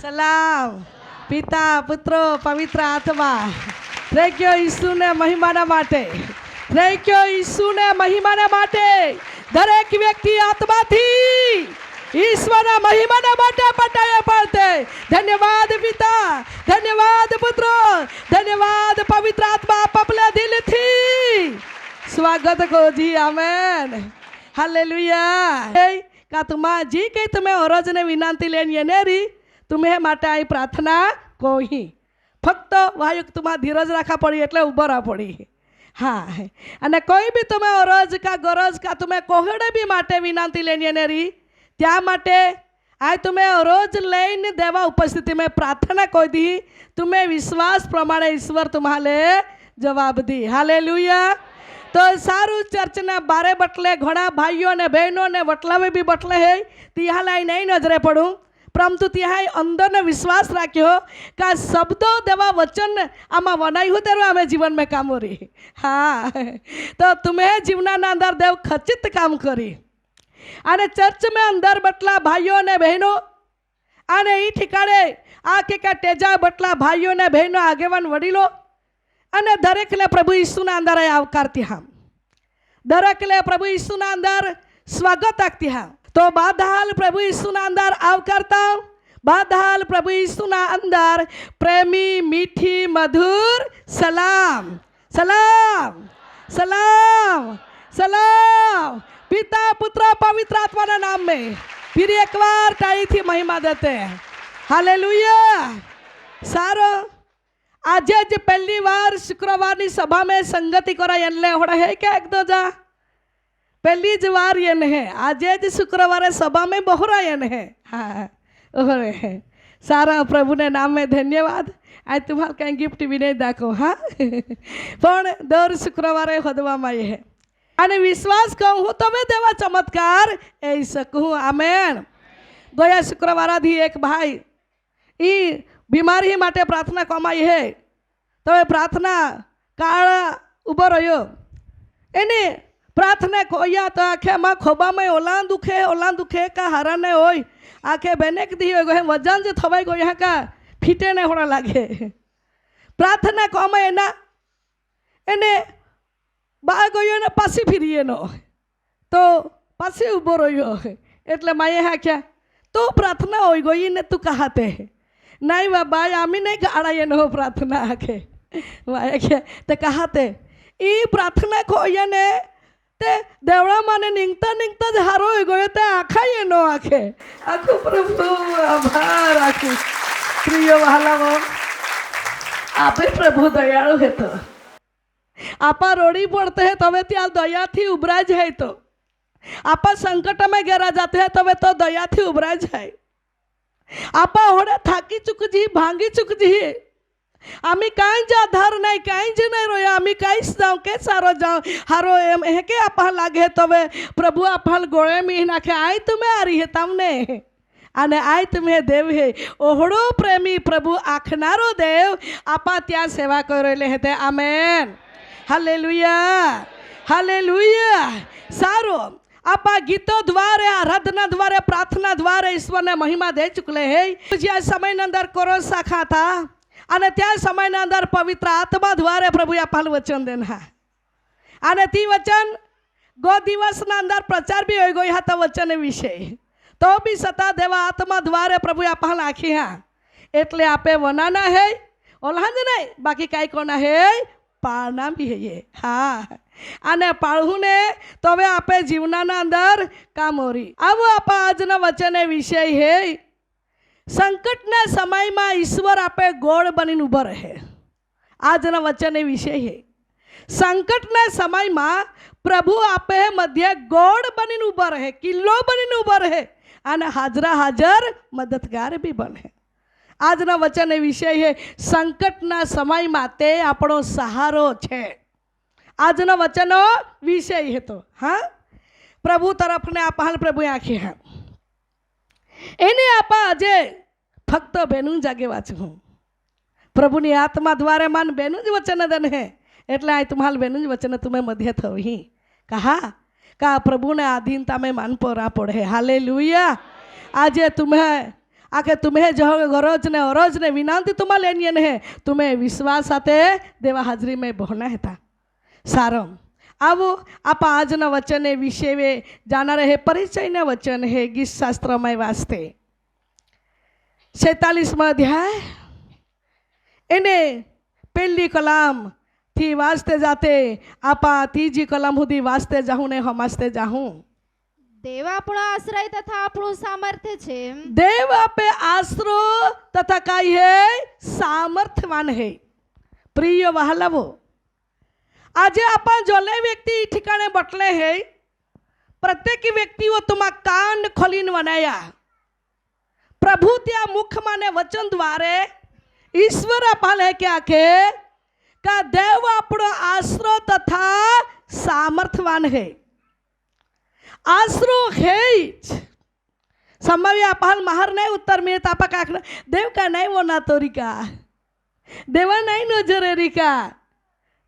સલામ પિતા પુત્રો પવિત્ર આત્મા થેન્ક યુ ઈસુને મહિમાના માટે થેન્ક યુ ઈસુને મહિમાના માટે દરેક વ્યક્તિ આત્માથી ઈશ્વરના મહિમાના માટે પટાયા પડતે ધન્યવાદ પિતા ધન્યવાદ પુત્રો ધન્યવાદ પવિત્ર આત્મા પપલે દિલથી સ્વાગત को जी आमेन हालेलुया का तुम्हा जी कई तुम्हें औरज ने विनंती लेनी येनेरी तुम्हें माटे आई प्रार्थना कोही फक्त वायुक तुम्हा धीरज राखा पड़ी एटले उभो रहा पड़ी हाँ अने कोई भी तुम्हें औरज का गरज का तुम्हें कोहड़े भी माटे विनंती लेनी येनेरी त्या माटे आई तुम्हें रोज लईने देवा उपस्थिति में प्रार्थना कोई दी तुम्हें विश्वास प्रमाणे ईश्वर तुम्हारे जवाब दी हालेलुया तो सारू चर्च ने बारे बटले घना भाईओ ने बहनों ने बटलावे भी बटले है तिहा लाई नहीं नजरे पड़ू परंतु तिहा अंदर ने विश्वास राख्यो का शब्दों देवा वचन आमा वनाई हो तेरो आमे जीवन में काम करी हाँ तो तुम्हें जीवना अंदर देव खचित काम करी आने चर्च में अंदर बटला भाईओ ने बहनों आने ई ठिकाने आके का तेजा बटला भाईओ ने बहनों आगेवान वडीलो अने दरेकले प्रभु यीशुना अंदर आवकारती हाँ दरेकले प्रभु यीशुना अंदर स्वागत आगती हाँ तो बादहाल प्रभु यीशुना अंदर आवकारता बादहाल प्रभु यीशुना अंदर प्रेमी मीठी मधुर सलाम सलाम सलाम सलाम पिता पुत्र पवित्र आत्मा ना नाम में फिर एक बार ताली थी महिमा देते हैं हालेलुया सारो आज ज पहली बार शुक्रवार सभा में संगति करा होड़ा है क्या एक दो जा पहली ज वार यन है आज ज शुक्रवार सभा में बहुरा यन है हाँ है सारा प्रभु ने नाम में धन्यवाद आज तुम्हारे कहीं गिफ्ट भी नहीं दाखो हाँ पण दर शुक्रवार होदवा माये है अने विश्वास कहूँ तो मैं देवा चमत्कार ए सकूँ आमेन गया शुक्रवार धी एक भाई ई बीमारी माटे प्रार्थना कमाई है तो प्रार्थना काल उभो रह्यो एने प्रार्थना कोया तो आखे माँ खोबा में ओला दुखे का हारा ने होय आखे बेने दी हो वजन जो थवाई गो यहाँ का फीटे ने होना लागे प्रार्थना कमाई एना एने बा गयो ने पासी फिरीए नो तो पासी उभो रह्यो एटले माए आख्या तो प्रार्थना होई गई ने तू कहाते नहीं बाबा आम्ही नहीं गाड़ा ये नो प्रार्थना आखे वाया ते कहाते ई प्रार्थना को ये ने ते देवड़ा माने निंगता निंगता हारो हो गयो ते आखा ये नो आखे आखो प्रभु आभार आखो प्रिय वाला आपे प्रभु दयाळु है तो आपा रोड़ी पड़ते हैं तबे त्या दया थी उभरा जाए तो आपा संकट में घेरा जाते हैं तबे तो दया थी उभरा जाए आपा होड़े थाकी चुक जी भांगी चुक जी आम्ही काई जा आधार नहीं काई जी नहीं रोया आम्ही काई जाऊं के सारो जाऊं हारो एम है के आपा लागे तबे प्रभु आपल गोळे मी नाखे आई तुम्हें आ रही है तमने आने आई तुम्हें देव है ओहड़ो प्रेमी प्रभु आखनारो देव आपा त्या सेवा करेले हेते आमेन हालेलुया हालेलुया सारो आपा गीतों द्वारे आराधना द्वारे प्रार्थना द्वारे ईश्वर ने महिमा दे चुकले है ज्या समय अंदर कोरोसा खा था अने त्या समय अंदर पवित्र आत्मा द्वारे प्रभु आपल वचन देना अने ती वचन गो दिवस ना अंदर प्रचार भी हो गई था वचन विषय तो भी सता देवा आत्मा द्वारे प्रभु आपल आखी हाँ एटले आपे वनाना है ओल्हांज नहीं बाकी काई कोना है पाळना भी है ये हाँ आने पाळहू ने तो वे आपे जीवना अंदर काम हो रही अब आप आजना वचन विषय है संकट ने समय में ईश्वर आपे गोड़ बनी उभो रहे आजना वचन विषय है संकट ने समय में प्रभु आपे मध्य गोड़ बनी उभो रहे किल्लो बनी उभो रहे आने हाजरा हाजर मददगार भी बने आजना वचन विषय है संकटना समय में ते आपणो सहारो छे आजना वचनो विषय है तो हाँ प्रभु तरफ ने आप प्रभु आँखी हाँ एने आप आज फक्त बेनू जागे वाचू प्रभुनी आत्मा द्वारा मान बेनू ज वचन दन है एटले आ तुम्हारे बेनू ज वचन तुम्हें मध्य थवी कहा का प्रभु ने आधीनता में मान पोरा पड़े हालेलुया आज तुम्हें आके तुम्हें जो गरज ने अरज ने विनंती तुम्हाला लेनियन है तुम्हें विश्वास आते देवा हाजरी में बोहना है था सारम अब आप आज न वचन है विषय में जाना रहे परिचय न वचन है गीत शास्त्र में वास्ते 46वां अध्याय एने पहली कलाम थी वास्ते जाते आपा तीजी कलाम हुदी वास्ते जाहूं ने हमास्ते जाहूं देव આપણો આશ્રય તથા આપણું સામર્થ્ય છે देव आपे आश्रो तथा काई है सामर्थ्यवान है प्रिय वहालावो आज आपण जोले व्यक्ति ठिकाणे बटले है प्रत्येक व्यक्ति वो तुमा कान खोलीन बनाया प्रभु त्या मुख माने वचन द्वारे ईश्वर अपाल है क्या के का देव आपणो आश्रो तथा सामर्थ्यवान है आश्रो है संभाव्य अपाल महार नहीं उत्तर में तापा काकना देव का नहीं वो ना तोरी का देवा नहीं नजरेरी का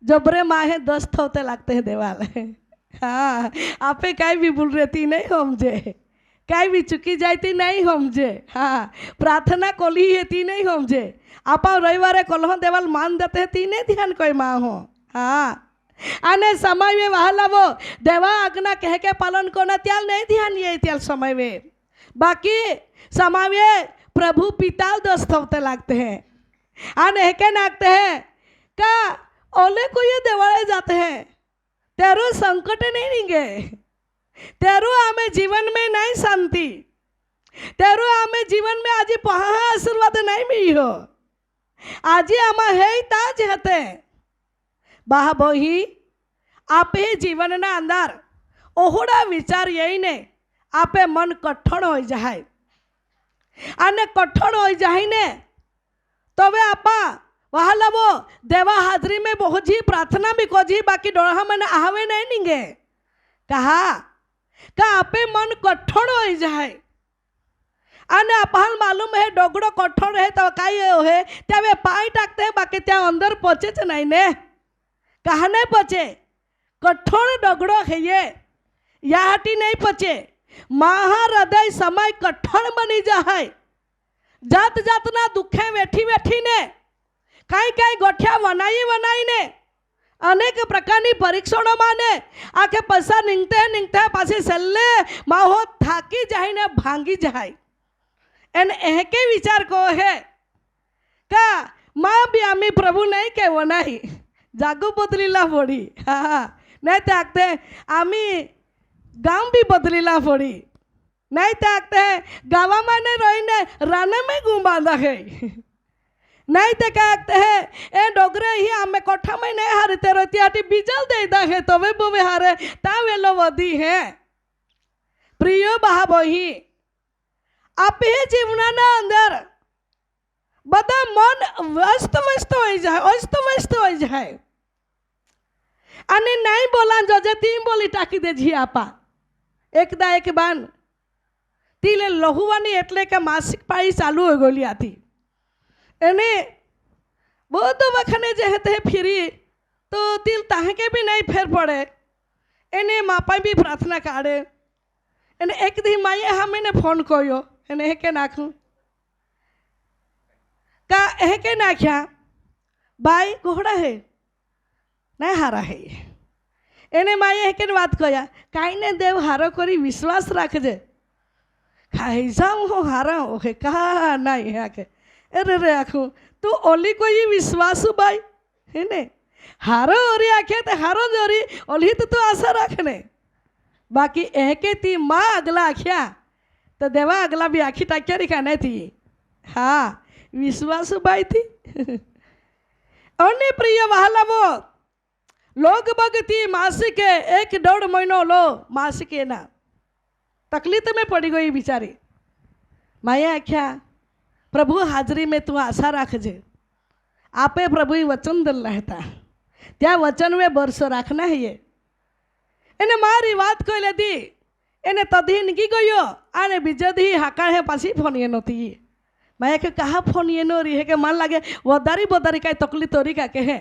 जबरे माहे 10 होते लगते हैं देवाल हाँ आपे काई भी भूल रहती नहीं समझे काई भी चुकी जाती नहीं समझे हाँ प्रार्थना कोली है ती नहीं समझे आप रविवार कोल्ह देवाल मान देते हैं ती नहीं ध्यान कोई माँ हो हाँ आने समय में वहां वो देवा आज्ञा कह के पालन करना त्याल नहीं ध्यान ये त्याल समय में बाकी समय में प्रभु पिता 10 होते लगते हैं आने के नागते हैं का ओले को ये देवाले जाते हैं तेरो संकट नहीं निगे तेरो हमें जीवन में नहीं शांति तेरो हमें जीवन में आज पहा आशीर्वाद नहीं मिली हो आज हम है ताज हते बाह बोही आपे जीवन ना अंदर ओहड़ा विचार यही ने आपे मन कठोर हो जाए आने कठोर हो जाए ने तबे आपा वहाँ लबो देवा हाजरी में बहुत जी प्रार्थना भी कोजी बाकी डोहा मैंने आवे नहीं निगे कहा का आपे मन कठोर हो जाए आने आपहाल मालूम है डोगड़ो कठोर है तो काई है त्या वे पाई टाकते हैं बाकी त्या अंदर पहुंचे च नहीं ने कहा नहीं पहुंचे कठोर डोगड़ो है ये याटी नहीं पहुंचे महाहृदय समय कठोर बनी जाए जात जात ना दुखे बैठी बैठी ने काई काई गोठिया बनाई ने अनेक प्रकारनी परीक्षणों माने आके पैसा निंगते पासे सल्ले माहो थाकी जाए ने भांगी जाए एन एके विचार को है का माँ भी आम्ही प्रभु नहीं के वो नहीं जागू बदलीला पड़ी हाँ नहीं त्यागते आम्ही गांव भी बदलीला पड़ी नहीं त्यागते गावा माने रोईने राने में घुमाना है नहीं तो कहते हैं ए डोगरे ही आमे कोठा में नहीं हारते रहती आटी बीजल देता है तो वे बुवे हारे ता वेलो वधी है प्रियो बहाबोही आप ही जीवना ना अंदर बदा मन व्यस्त व्यस्त हो जाए अने नहीं बोला जो जे तीन बोली टाकी दे जी आपा एकदा एक बान तीले लहुवानी एटले के मासिक पाई चालू हो गई आती एने बहुत वखने जहते फिरी तो तिल ताहके भी नहीं फेर पड़े एने मापा भी प्रार्थना काढ़े एने एक दी माये हमें ने फोन कोयो एने हेके नाखूं का हेके नाख्या बाई घोड़ा है नहीं हारा है एने माये हेके बात कोया काई ने देव हारो करी विश्वास रख जे खाई जाऊँ हो हारा हो है कहा नहीं है के अरे रे आखू तू ओली कोई विश्वास बाई है ने हारो ओरी आखे ते हारो जोरी ओली तो तू आशा रखने बाकी एके ती माँ अगला आख्या तो देवा अगला भी आखी टाक्या रिखा नहीं थी हाँ विश्वास बाई थी अन्य प्रिय वहाला वो लोग बगती मासिक 1-1.5 महीनो लो मासिक ना तकलीफ में पड़ी गई बिचारी माया आख्या प्रभु हाजरी में तू आशा रखजे आपे प्रभु वचन दल रहता त्या वचन में बरस रखना है ये एने मारी बात कहले दी एने तदी निकी गयो आने बिजदी हाका है पासी फोन ये नती मैं के कहा फोन ये नो रही है के मन लगे वदारी बदारी का तकली तोरी का के है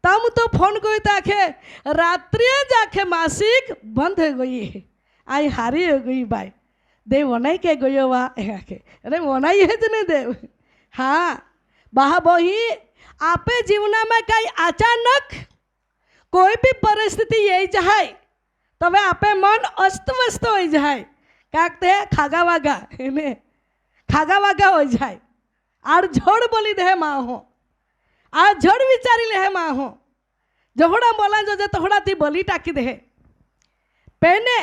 तम तो फोन कोई ताखे रात्रि जाके मासिक बंद हो गई आई हारी हो गई भाई દેવ વનાઈ કે ગયો વા કે અરે વનાઈ જ ને દેવ. હા બહાબોહી આપે જીવનામાં કાંઈ અચાનક કોઈ બી પરિસ્થિતિ આવી જાય તો હવે આપે મન અસ્તવ્યસ્ત હોઈ જાય કાંક તે ખાગા વાગા એને ખાગા વાગા હોઈ જાય આડઝોડ બોલી દે માહો આડઝોડ વિચારી લે માહો જહોડા બોલા જો તહોડાથી બોલી ટાકી દે પેને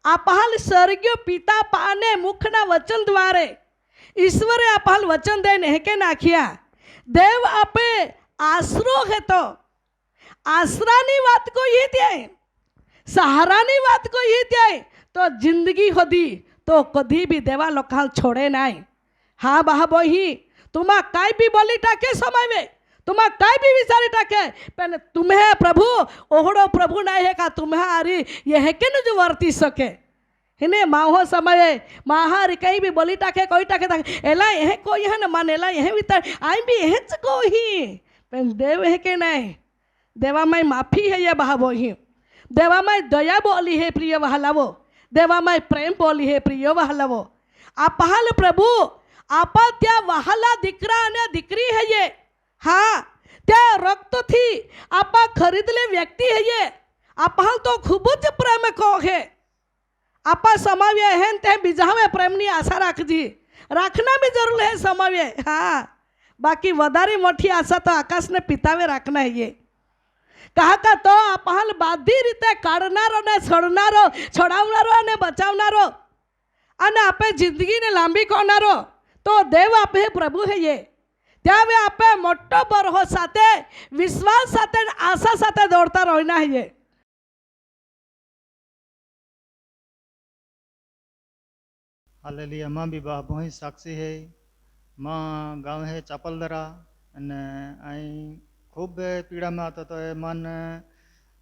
આપહાલ સ્વર્ગીય પિતા પાને મુખના વચન દ્વારે ઈશ્વરે આપહાલ વચન દઈને હેકે નાખ્યા દેવ આપે આશરો હેતો આશરાની વાત કોઈ ત્યાં સહારાની વાત કોઈ ત્યાં તો જિંદગી હોધી તો કદી બી દેવા લોકાલ છોડે નહીં. હા બહાબોહી तुम्हा काय भी बोली टाके समावे तुम्हा काय भी विचारी टाके पण तुम्हें प्रभु ओहड़ो प्रभु नहीं है का तुम्हारी ये है के न जो वर्ती सके हिने माहो समय माहारी कहीं भी बोली टाके कोई टाके एला यह कोई है न मान एला यह वितर आई भी यह को ही पण देव है के नहीं देवा माई माफी है ये बहाबोही देवा माई दया बोली है प्रिय वहालावो देवा माई प्रेम बोली है प्रिय वहालावो आप हाल प्रभु आपा त्या वहाला दीकरा અને દીકરી હૈયે હા त्या રક્તથી આપા ખરીદલે વ્યક્તિ હૈયે આપા તો ખૂબ જ પ્રેમ કો હે आपा समाव्य है ते बीजावे प्रेमनी आशा राखजी राखना भी जरूर है समाव्य. हाँ बाकी वधारी मोटी आशा तो आकाश ने पितावे राखना है ये कहा का तो आपहाल बाधी रीते काढनारो ने छड़नारो छड़ावनारो ने बचावनारो અને આપે જિંદગીને લાંબી કોનારો તો દેવ આપે પ્રભુ હે ये त्यावे आपे मोटो बरहो साथे विश्वास साथे आशा साथे दौड़ता रहना है ये. हालेलुया. माँ भी बहुत साक्षी है. माँ गाँव है चापलदरा अने आई खूब पीड़ा में आता तो मन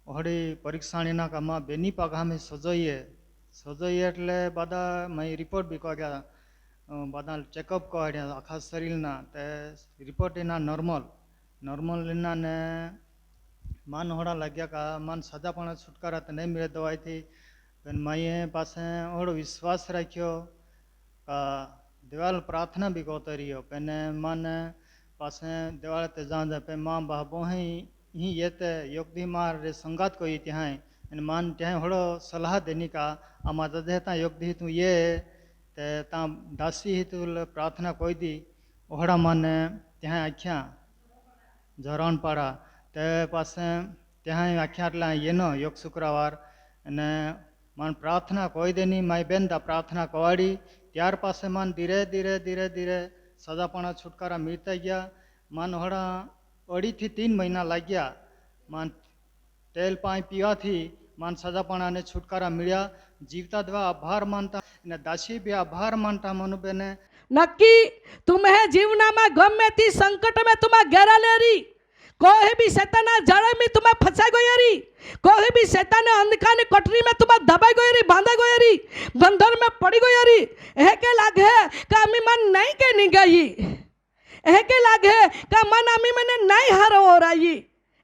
ओहड़ी परीक्षाणीना का माँ बेनी पागा में सजोइए एटले बादा मैं रिपोर्ट भी कह बादा चेकअप कह आखा शरीरना ते रिपोर्ट एना नॉर्मल लेना ने मन होड़ा लग्या का मन सजा पण छुटकारा तो नहीं मिले दवाई थी पण माए पासे ओहड़ो विश्वास राख्यो का देवाल प्रार्थना भी कहते रहियो पेने मन पासे देवाल ते जान पे माँ बाबो ही ये ते योगदी मार रे संगात को त्यां अने मान त्यां होड़ो सलाह देनी का आमा दे ता योगदी तू ये ते ता दासी ही तू प्रार्थना कोई दी ओहड़ा मन त्यां आख्या झरण पाड़ा ते पासे त्यां आख्या એટલે येनो योग शुक्रवार अने मन प्रार्थना कोई देनी माई बेन दा प्रार्थना कवाड़ी त्यार पासे मन धीरे धीरे धीरे धीरे सजापणा छुटकारा मिलता गया. मन होड़ा 2 થી 3 महीना लग गया. मन तेल पानी पीवा थी मन सजापणा ने छुटकारा मिल्या. जीवता दवा आभार मानता ने दासी भी आभार मानता मनु बेने नक्की तुम्हें जीवना में गमे ती संकट में तुम्हें घेरा ले रही कोई भी शैतान जाड़े में तुम्हें फंसा गई री कोई भी शैतान अंधकार ने कटरी में तुम्हें दबाई गई री बांधा गई री बंधन में पड़ी गई री है के लागे का अमी मन नहीं के नहीं गई है के लागे का मन अमी मैंने नहीं हारो हो रही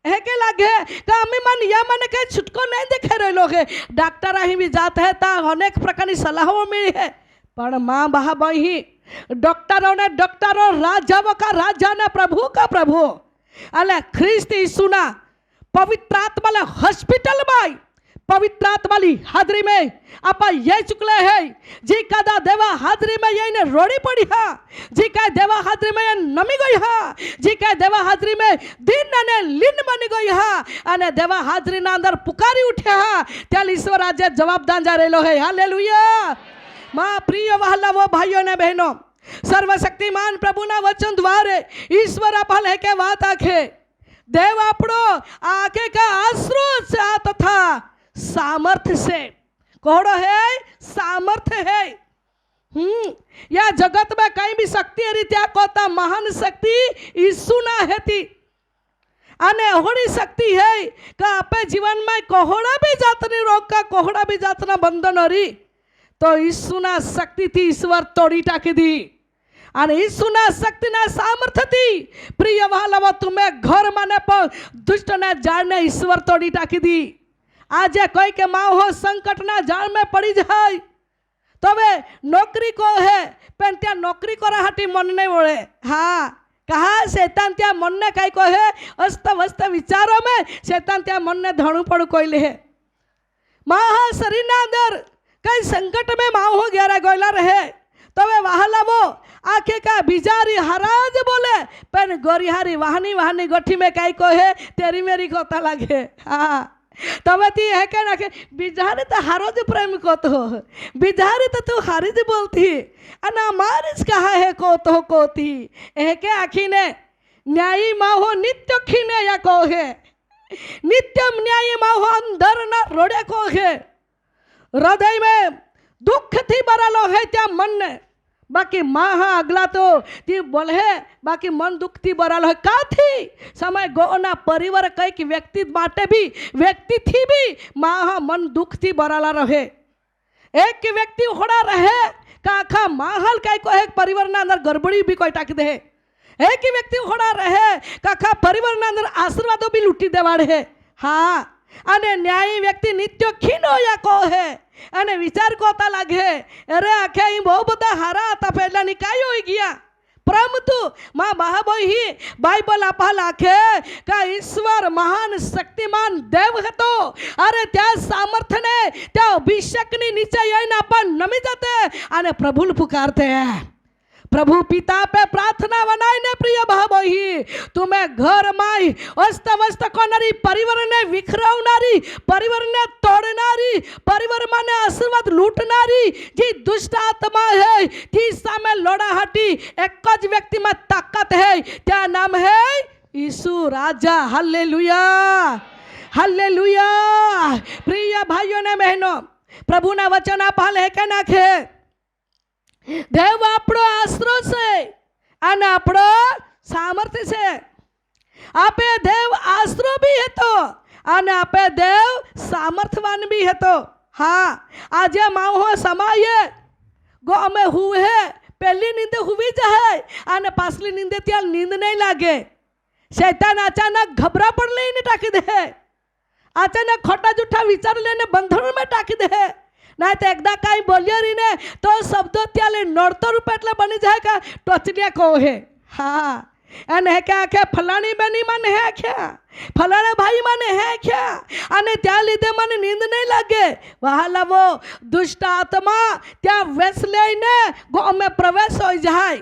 है के लागे का अमी मन या मन के छुटको नहीं दिखे रहे लोग डॉक्टर ही भी जाते हैं ता अनेक प्रकार की सलाहों मिली है पर माँ बहाबही डॉक्टरों राजाओं का राजा ने प्रभु का प्रभु अले ख्रिस्त यीशुना पवित्र आत्मा हॉस्पिटल में पवित्र आत्मा हाजरी में आपा ये चुकले है जी का देवा हाजरी में ये ने रोड़ी पड़ी हा जी का देवा हाजरी में ये नमी गई हा जी का देवा हाजरी में दिन ने लीन बनी गई हा अने देवा हाजरी ना अंदर पुकारी उठे हा त्याल ईश्वर आज जवाब दांजा रेलो है. हालेलुया. मां प्रिय वहालावो भाइयों ने बहनों सर्वशक्तिमान प्रभुना वचन द्वारे ईश्वर आपल है के बात आखे देव आपड़ो आके का आश्रो से तथा सामर्थ्य से कोड़ो है सामर्थ्य है. या जगत में कहीं भी शक्ति रीत्या कोता महान शक्ति यीशु ना हेती अने होड़ी शक्ति है का आपे जीवन में कोहड़ा भी जातनी रोग का कोहड़ा भी जातना बंधन री तो ईसुना शक्ति थी ईश्वर तोड़ी टाकी दी અને ઈસુના શક્તિના સામર્થ્યથી પ્રિય વહાલાઓ તમે ઘર માને પણ દુષ્ટના જાળને ઈશ્વર તોડી ટાકી દી. આજે કોઈ કે માં હો સંકટના જાળ में પડી જાય તો હવે नौकरी को है पण त्या नौकरी कराहाटी मन नहीं वळे हाँ कहा शैतान त्या मन ने कई को है अस्त वस्त विचारों में शैतान त्या मन ने धणु पड़ कोइले है माहा शरीर ना अंदर कई संकट में माँ हो गया गोयला रहे तो वे वहां वो आखे का बिजारी हराज बोले पर गोरिहारी वाहनी वाहनी गोठी में कई को है तेरी मेरी कोता लगे हाँ तब ती है क्या ना के बिजारी तो हारोज प्रेम को तो बिजारी तो तू हारिज बोलती अना मारिज कहा है को तो कोती है के आखी ने न्यायी माँ हो नित्य खीने या को है नित्यम न्यायी माँ हो अंदर ना रोड़े को है हृदय में दुख थी भरालो है त्या मन ने बाकी माँ हाँ अगला तो ती बोले बाकी मन दुख थी भरालो है का थी समय गोना परिवार कई कि व्यक्ति बाटे भी व्यक्ति थी भी माँ हाँ मन दुख थी भराला रहे एक व्यक्ति होड़ा रहे का आखा माहल कई को एक परिवार ना अंदर गड़बड़ी भी कोई टाक दे एक ही व्यक्ति होड़ा रहे का आखा परिवार ना अंदर आशीर्वादों भी लुटी देवाड़े है हाँ अने न्यायी व्यक्ति नित्य खीनो या को है अने विचार कोता लागे अरे आखे ही बहुत बड़ा हारा था पहला निकाय हो गया परंतु माँ महाबोई ही बाइबल आपा लाखे का ईश्वर महान शक्तिमान देव है तो अरे त्या सामर्थ्य ने त्या अभिषेक नी नीचे यही ना अपन नमी जाते अने प्रभु पुकारते हैं प्रभु पिता पे प्रार्थना बनाई ने प्रिय भाई तुम्हें घर माई अस्त वस्त कोनारी परिवार ने विखरावनारी परिवार ने तोड़नारी परिवार माने आशीर्वाद लूटनारी जी दुष्ट आत्मा है जी सामे लड़ाहटी एक ज व्यक्ति में ताकत है क्या नाम है यीशु राजा हालेलुया हालेलुया प्रिय भाइयों ने बहनों प्रभु ना वचन आप हाल है क्या नाखे देव आपणो आसरो छे अने आपणो सामर्थ्य छे आपे देव आसरो भी है तो अने आपे देव सामर्थ्यवान भी है तो हाँ आज माहो समय गो में हुए पहली नींद हुई जाए अने पाछली नींद त्या नींद नहीं लागे शैतान अचानक घबरा पड़ लेने टाकी दे अचानक खोटा जूठा विचार लेने बंधन में टाकी दे ना तो एकदा कई बोलिए रही ने तो शब्द त्याले नड़तो रूप एटले बनी जाए का टोचलिया को है हाँ अने क्या क्या फलानी बनी मन है क्या फलाना भाई मन है क्या अने त्या लीधे मन नींद नहीं लगे वहां वो दुष्ट आत्मा त्या वेस लईने गो में प्रवेश हो जाए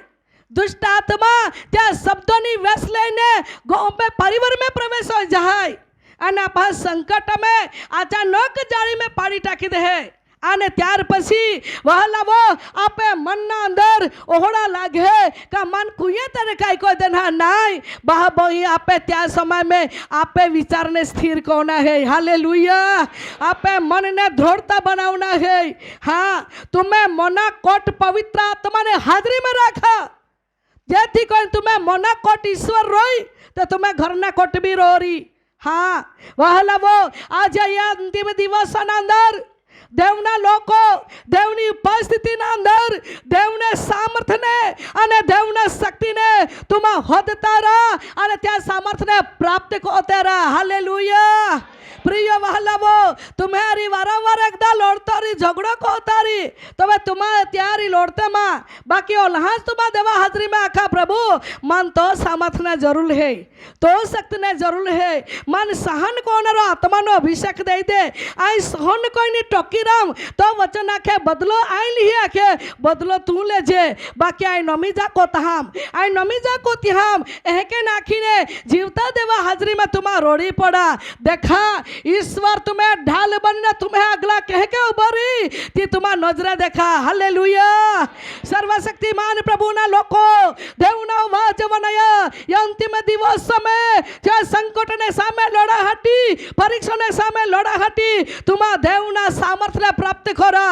दुष्ट आत्मा त्या शब्दोनी वेस लईने गो में परिवार में प्रवेश हो जाए अने आप संकट में अचानक जाड़ी में पानी टाकी दे आने त्यार पसी वहां वो आपे मन ना अंदर ओहड़ा लागे का मन कुए तेरे काई को देना नहीं बाह बोही आपे त्या समय में आपे विचार ने स्थिर कोना है हालेलुया आपे मन ने दृढ़ता बनावना है हाँ तुम्हें मना कोट पवित्र आत्मा ने हाजरी में रखा जेथी कोई तुम्हें मना कोट ईश्वर रोई तो तुम्हें घर ना कोट भी रो रही हाँ वहां वो आज या अंतिम दिवस अंदर देवना लोको देवनी उपस्थिति ना अंदर देवने सामर्थ्य ने अने देवने शक्ति ने तुम होदता अने त्या सामर्थ्य ने प्राप्त होते रहा हालेलुया प्रिय वहलावो तुम्हारी वारंवार एकदा लड़ता रही झगड़ो को होता रही तो वे तुम्हारे त्यारी लड़ते माँ बाकी ओल्हास तुम्हारे देवा हाजरी में आखा प्रभु मन तो सामर्थ्य ने जरूर है तो शक्ति ने जरूर है मन सहन को नो आत्मा नो अभिषेक दे दे आई सहन कोई नहीं टोकी राम तो वचन आखे बदलो आई ली आखे बदलो तू ले जे बाकी आई नमी जा को तहाम आई नमी जा को तिहाम एके नाखी ने जीवता देवा हाजरी में तुम्हारा रोड़ी पड़ा देखा ईश्वर तुम्हें ढाल बनना तुम्हें अगला कह के उभरी ती तुम्हारा नजरा देखा हालेलुया सर्वशक्तिमान प्रभु ना लोको देवना वाजवनया ये अंतिम दिवस में जो संकट ने सामे लड़ा हटी परीक्षा ने सामे लड़ा हटी तुम्हारा देवना सामर्थ्य प्राप्त करा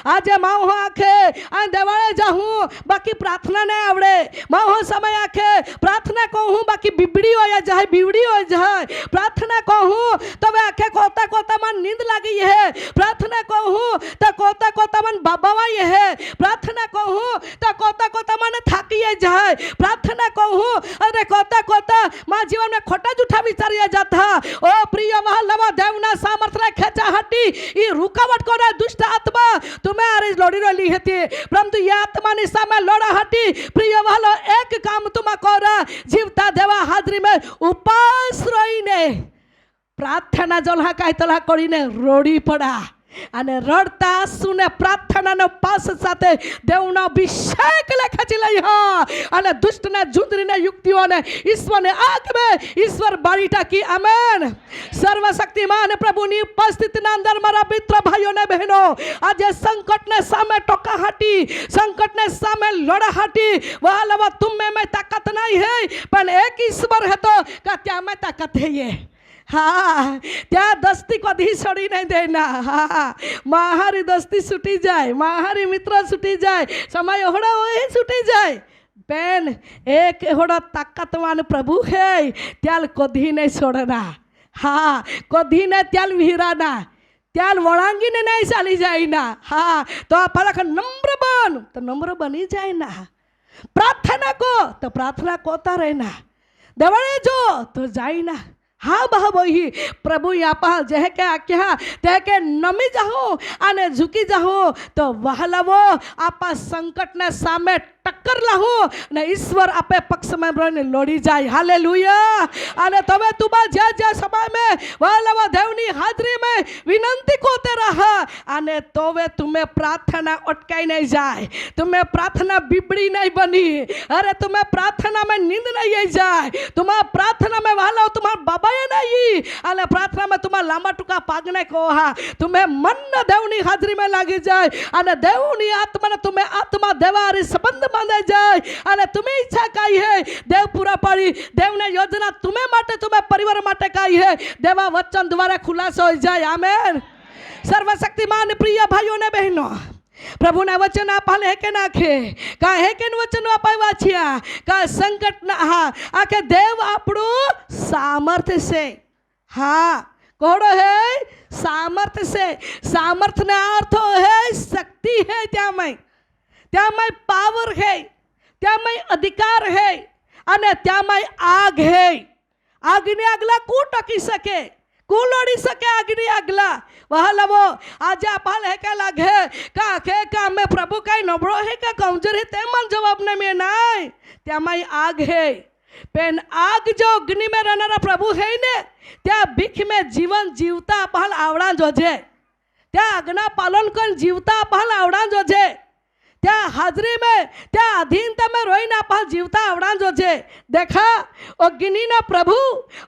आज माओ आखे आ देवाले जाऊं बाकी प्रार्थना नहीं आवड़े माओ समय आखे प्रार्थना कहूं बाकी बिबड़ी हो जाए बिवड़ी हो जाए प्रार्थना कहूं तो वे आखे कोता कोता मन नींद लगी है प्रार्थना कहूं તો કોતા મને બાબાવાય હે પ્રાર્થના કહું તો કોતા મને થાકીએ જાય પ્રાર્થના કહું અને કોતા મારા જીવનમાં ખોટા જૂઠા વિચાર્યા જતા ઓ પ્રિય વહાલવા દેવના સામર્થ્ય ખેંચા હટી એ રૂકાવટ કોના દુષ્ટ આત્મા તમે આરી લોડી રહેલી હતી પરંતુ એ આત્માની સામે લોડા હટી પ્રિય વહાલો એક કામ તુમા કોરા જીવતા દેવા હાજરી में ઉપાસ રહીને પ્રાર્થના જલહા કાય તલહા કરીને રોડી પડા અને રડતા આંસુને પ્રાર્થનાનો પાસ સાથે દેવનો અભિષેક ખેંચી લઈ હા અને દુષ્ટને જુદરીને યુક્તિઓને ઈશ્વરને આગમે ઈશ્વર બાળી ટાકી આમેન સર્વશક્તિમાન પ્રભુની ઉપસ્થિતિના અંદર મારા મિત્ર ભાઈઓ ને બહેનો આજે સંકટને સામે ટોકા હાટી સંકટને સામે લડા હાટી વહાલવા તુમે में ताकत नहीं है पर एक ईश्वर है तो क्या में ताकत है ये हाँ त्या दस्ती कधी छोड़ी नहीं देना हाँ माहारी दस्ती छूटी जाए माहारी मित्र छूटी जाए समय ओहड़ा वही छूटी जाए बेन एक एहोड़ा ताकतवान प्रभु है त्याल कधी नहीं छोड़ना हाँ कधी नहीं त्याल विहराना त्याल वड़ांगी ने नहीं चाली जाए ना हाँ तो आप नम्र बन तो नम्र बनी जाए ना प्रार्थना को तो प्रार्थना कोता रहना दवाड़े जो तो जाई ना हाँ बही प्रभु यहाँ पर जह के आख्या तह के नमी जाओ आने झुकी जाओ तो वहलावो आपा संकट ने सामे टक्कर लाहो ने ईश्वर आपे पक्ष में रहीने लोड़ी जाए हालेलुया आने तबे तुबा जे जे समय में वहलावो देवनी हाजरी में विनंती कोते रहा आने तोवे तुम्हें प्रार्थना अटकाई नहीं जाए तुम्हें प्रार्थना बिबड़ी नहीं बनी अरे तुम्हें प्रार्थना में नींद नहीं आई जाए तुम्हारा प्रार्थना में वहलावो तुम्हारा बाबा नहीं अरे प्रार्थना में तुम्हारा लांबा टुका पागने को हा तुम्हें मन देवनी हाजरी में लागी जाए अने देवनी आत्मा ने तुम्हें आत्मा देवारी संबंध बांधे जाए अने तुम्हें इच्छा काई है देव पूरा पाड़ी देव ने योजना तुम्हें माटे तुम्हें परिवार माटे काई है देवा वचन द्वारा खुलासा हो जाए आमेन सर्वशक्तिमान प्रिय भाइयों ने बहनों प्रभु ने वचन आपाले है के नाखे का है के वचन आपावा छिया का संकट ना हाँ आके देव आपड़ो सामर्थ्य से हाँ कोड़ो है सामर्थ्य से सामर्थ्य ने अर्थ है शक्ति है त्या में पावर है त्या में अधिकार है अने त्या में आग है आगने अगला को टकी सके कूलोड़ी सके अग्नि अगला वह लवो आज आपल है क्या लागे का मैं प्रभु का नबड़ो है का कमजोर है ते मन जवाब ने में नहीं त्या में आग है पेन आग जो अग्नि में रहना प्रभु है ने त्या भीख में जीवन जीवता आपल आवड़ा जोजे त्या अग्ना पालन कर जीवता आपल आवड़ा जोजे त्या हाजरी में त्या अधीनता में रोईना आपल जीवता आवड़ा जोजे देखा अग्नि ना प्रभु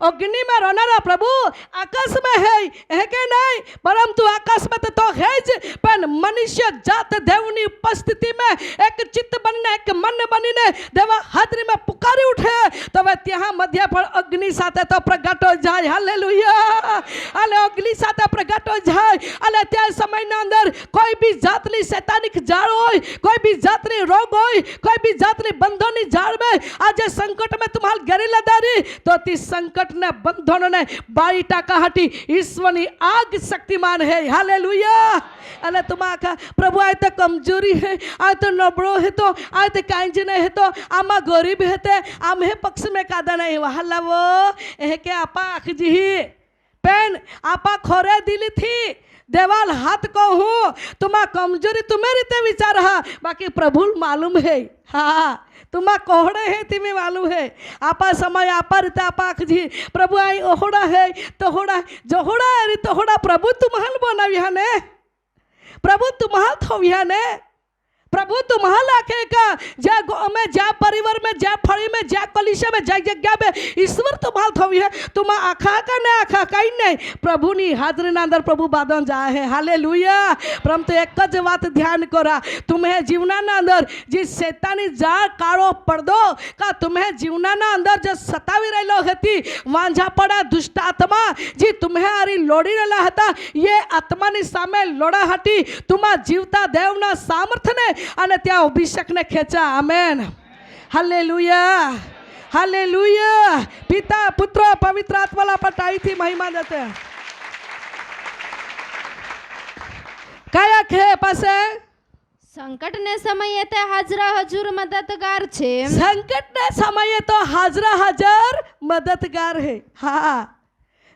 अग्नि में रोनारा प्रभु आकाश में है के नहीं परंतु आकाश में तो है पर मनुष्य जात देवनी उपस्थिति में एक चित्त बनने एक मन बनीने देवा हाजरी में पुकारी उठे तो वह ત્યાં મધ્ય પર અગ્નિ સાથે તો પ્રગટો જાય હાલેલુયા અને અગ્નિ સાથે પ્રગટો જાય અને त्या સમયના અંદર કોઈ બી જાતની શૈતાનિક જાળ હોય कोई भी जातनी रोग हो कोई भी जातनी बंधन जाल में आज संकट में तुम्हारे गरेला दारी तो ती संकट ने बंधनों ने बाई टाका हटी ईश्वरी आग शक्तिमान है हालेलुया अरे तुम्हारा प्रभु आए तो कमजोरी है आए तो नबड़ो है तो आए तो कांज नहीं है तो आमा गरीब है तो आम है पक्ष में कादा नहीं वहाला वो है के आपा आख जी पेन आपा खोरे दिली थी देवाल हाथ को हूँ तुम्हारा कमजोरी तुम्हें रीते विचार हा बाकी प्रभु मालूम है हाँ तुम्हारा कोहड़े है तुम्हें मालूम है आपा समय आपा रीते आपा जी प्रभु आई ओहड़ा है तो होड़ा जो होड़ा है री तो होड़ा प्रभु तुम्हाल बना विहाने प्रभु तुम्हाल थो विहाने प्रभु तुम्हारा लाखेगा जा गाँव में जा परिवार में जा फड़ी में जा कलिशा में जा जगह में ईश्वर तुम्हारा थवी है तुम आखा का नहीं आखा कहीं नहीं प्रभु नी हाजरी ना अंदर प्रभु बादन जाए है हालेलुया परंतु एक ज बात ध्यान करा तुम्हें जीवना ना अंदर जिस शैतानी जा काड़ो पड़दो का तुम्हें जीवना ना अंदर जो सतावी रहेलो हती वांझा पड़ा दुष्ट आत्मा जी तुम्हें आरी लोड़ी रहेला हता ये आत्मा नी सामे लोड़ा हटी तुम्हारा जीवता देवना सामर्थ्य ने અને ત્યાં અભિષેકને ખેંચા આમેન હાલેલુયા હાલેલુયા પિતા પુત્ર પવિત્ર આત્માલા પટાઈથી મહિમા દેતે કયા ખે પાસે સંકટને સમયે તે હાજરા હજુર મદદગાર છે. સંકટના સમયે તો હાજરા હાજર મદદગાર હે. હા,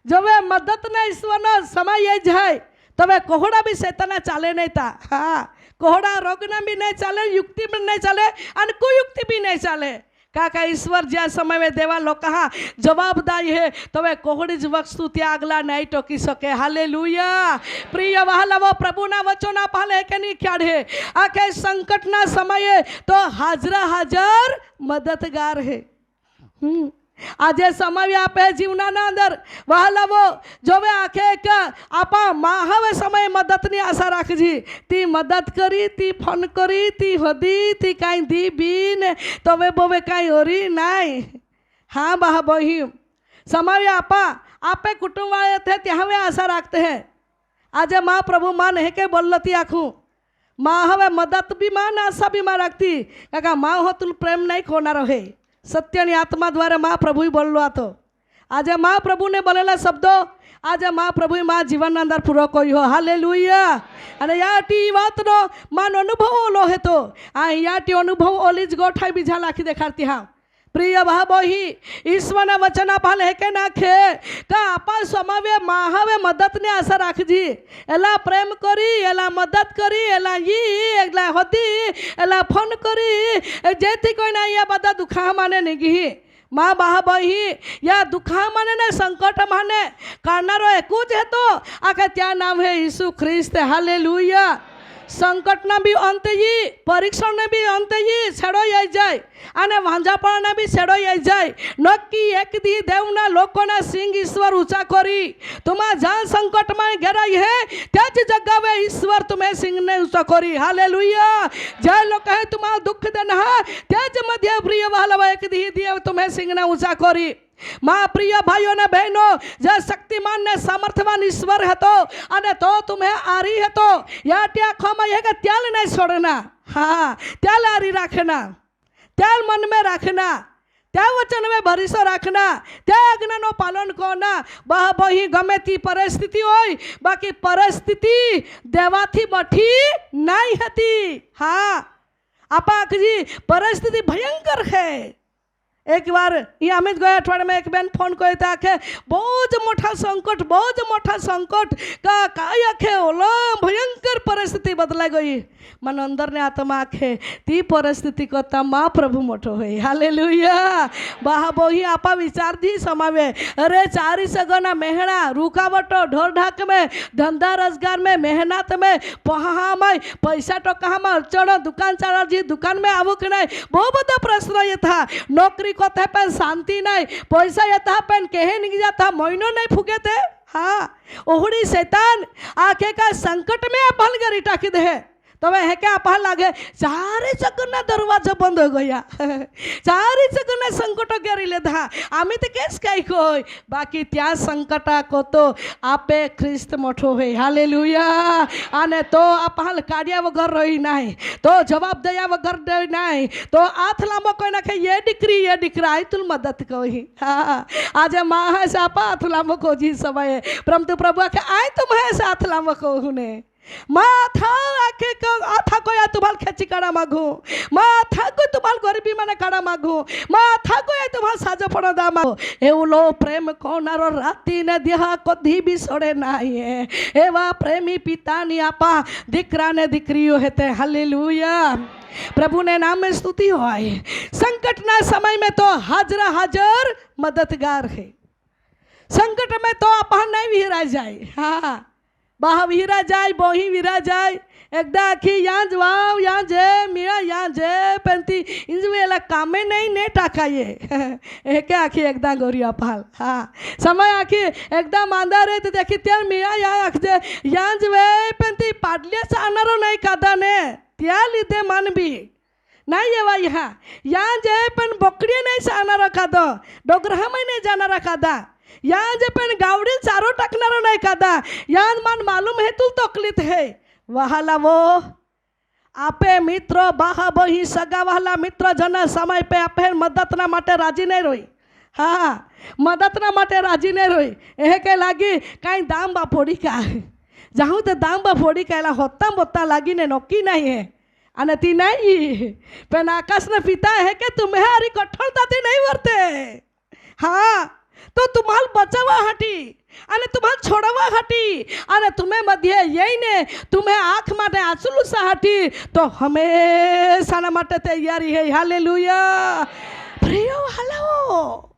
જો વે મદદના ઈશ્વરનો સમય એ જાય તবে કોહડા બી શેતાના ચાલે નહીં તા. હા, કોહડા રોગના બી નહીં ચાલે, યુક્તિ બી નહીં ચાલે અને કુયુક્તિ બી નહીં ચાલે. કાકા ઈશ્વર જ્યાં સમય में દેવા લોકો હા જવાબદારી હે તবে કોહડી જ વસ્તુ ત્યાં આગલા નહીં ટોકી શકે. હાલેલુયા. પ્રિય વહાલાવો, પ્રભુના વચના પાલે કે નહીં ખ્યાલ હે આ કે સંકટના સમયે તો હાજરા હાજર મદદગાર હે. આજે સમય આપે જીવનાના અંદર વહાલાવો જોવે આખે એક આપા માહવે સમય મદદની આશા રાખજી. તી મદદ કરી, તી ફોન કરી, તી હદી, તી કાંઈ દી બીન તવે બોવે કાંઈ ઓરી નાય. હા બા બही સમય આપા આપે कुटुंब वाले थे ત્યાં હવે આશા રાખતે હે. આજે માँ प्रभु माँ नहीं के बोलती आखूँ माँ हवे मदद भी माँ ना आशा भी माँ रखती काका माँ हो तुम प्रेम नहीं खोना रहे. સત્યની આત્મા દ્વારા મા પ્રભુએ બોલલો હતો. આજે મા પ્રભુને બોલેલા શબ્દો આજે મા પ્રભુએ મા જીવનના અંદર પૂરો કર્યો. હાલેલુયા. અને યાટી વાતનો માનો અનુભવ ઓલો હતો. આ યાટી અનુભવ ઓલી જ ગોઠાઈ બીજા લાખી દેખાડતી. હા પ્રિય ભાબોહી ઈશ્વરના વચના પાલે કે નાખે કા આપા સમાવે માહવે મદદની આશા રાખજી. એલા પ્રેમ કરી, એલા મદદ કરી, એલા ઈ એલા હોતી, એલા ફોન કરી જેથી કોઈને અહીંયા બધા દુખા માને નીગી. મા બાહબહી યા દુખા માને ને સંકટ માને કારનારો એકું જ હતો આ કે ત્યાં નામ હે ઈસુ ખ્રિસ્ત. હાલેલુયા. સંકટના બી અંતે ઈ, પરીક્ષણને બી અંતે ઈ છેડોઈ આવી જાય અને વાંઝાપણને બી છેડોઈ આવી જાય. નક્કી એક દી દેવના લોકોના સિંગ ઈશ્વર ઊંચા કરી તુમા જ્યાં સંકટમાં ઘેરાઈ હે ત્યાં જ જગાવે ઈશ્વર તુમે સિંગને ઊંચા કરી. હાલેલુયા. જે લોકો હે તુમા દુઃખ દેન હા ત્યાં જ મધ્ય પ્રિય વહાલવા એક દી દેવ તુમે સિંગને ઊંચા કરી. माँ प्रिय भाइयों ने बहनों जो शक्तिमान ने सामर्थ्यवान ईश्वर है तो अने तो तुम्हें आरी है तो या त्या खोमा ये के त्याल नहीं छोड़ना. हाँ, त्याल आरी रखना, त्याल मन में रखना, त्या वचन में भरोसा रखना, त्या आज्ञाનો પાલન કોના. બહી ગમે તે પરિસ્થિતિ હોય બાકી પરિસ્થિતિ દેવાથી મઠી નહીં હતી. હા, આપા આખી પરિસ્થિતિ ભયંકર છે. एक बार ये અમે જ ગયા અઠવાડિયામાં એક બેન ફોન કર્યો હતા કે બહુ જ મોટા સંકટ કા કાંઈ આખે ઓલો ભયંકર પરિસ્થિતિ બદલાઈ ગઈ. મને અંદરને આત્મા આખે તી પરિસ્થિતિ કરતા મા પ્રભુ મોટો હોય. હાલેલુયા. બા બોહી આપા વિચારથી સમાવે અરે ચારી સગના મહેણા रुकावटो ढोर ढाक में धंधा रोजगार में मेहनत में पहा में पैसा टका में अड़चणों दुकान चाला जी दुकान में आवक नहीं बहुत बड़ा प्रश्न ये था. नौकरी को थे पर शांति नहीं, पैसा ये था पर कहे नहीं जाता महीनों नहीं फूके थे. हाँ, ओहड़ी शैतान आखे का संकट में भल गरी टाकी दे तो वह है क्या आपा लागे चारे जगना दरवाजा बंद हो गया. चारे जगना संकटो घेरी लेता आमी तो केस कई कोई बाकी त्या संकटा को तो आपे ख्रिस्त मोठो है. हालेलुया. आने तो आपा कार्य वगर रही नहीं तो जवाब दया वगर रही नहीं तो हाथ लांबो कोई ना ये दीकरा आई तुल मदद कही. हाँ, आज माँ है से आपा हाथ लांबो को जी समय परंतु प्रभु के आए तुम है से हाथ लांबो कहू ने माथा आखे को आथा को या तुम्हाल खेची काढ़ा मागू माथा को तुम्हाल गरीबी माने काढ़ा मागू माथा को या तुम्हाल साजा पड़ा दा मागू. एवलो प्रेम कोनारो राती ने देहा को धी भी सोड़े नहीं है. एवा प्रेमी पिता नी आपा दीकरा ने दीकरीओ हेते. हालेलुया. प्रभु ने नाम में स्तुति होय. संकट ना समय में तो हाजरा हाजर मददगार है. संकट में तो आपा नहीं विहरा जाए. हाँ, बाह वीरा जाए बोही वीरा जाए एकदा आखी यहाँ जवाब यहाँ जे मिया यहाँ जे पेंती इन वेला कामे नहीं ने टाकाये एक आखी एकदा गोरिया पाल. हाँ, समय आखी एकदा मांदा रे तो देखी त्यार मिया यहाँ आख जे यहाँ जवे पेंती पाडलिया से आनारो नहीं कादा ने त्या लीधे मन भी नहीं ये वाई. हाँ, यहाँ जे पेन बकरिया नहीं से आनारो कादो डोगरहा में नहीं जाना रखा दा यहाँ जे पेन गावड़ी चारो टकनारो नहीं कादा यहाँ मन मालूम है तू तकलीफ है. वहाला वो आपे मित्रो बाहा बही सगा वाला मित्र जन समय पे आपे मददना माटे राजी नहीं रोई. हाँ, मददना माटे राजी नहीं रोई. एहे के लागी कहीं दाम बापोड़ी का જાઉં તો દાંબા ફોડી કાયલા હોતા મોતા લાગીને નોકી નહીં હે અને તી નહીં પણ આકાશના પિતા હે કે तुम्हारी કઠોરતાથી નહીં વર્તે હા તો तुम्हाला બચાવવા હટી અને तुम्हाला છોડવા હટી અને તમે મધ્ય જઈને તમે આંખ માટે આંસુ હટી તો હંમેશાના માટે તૈયારી હે હાલેલુયા પ્રિય હાલો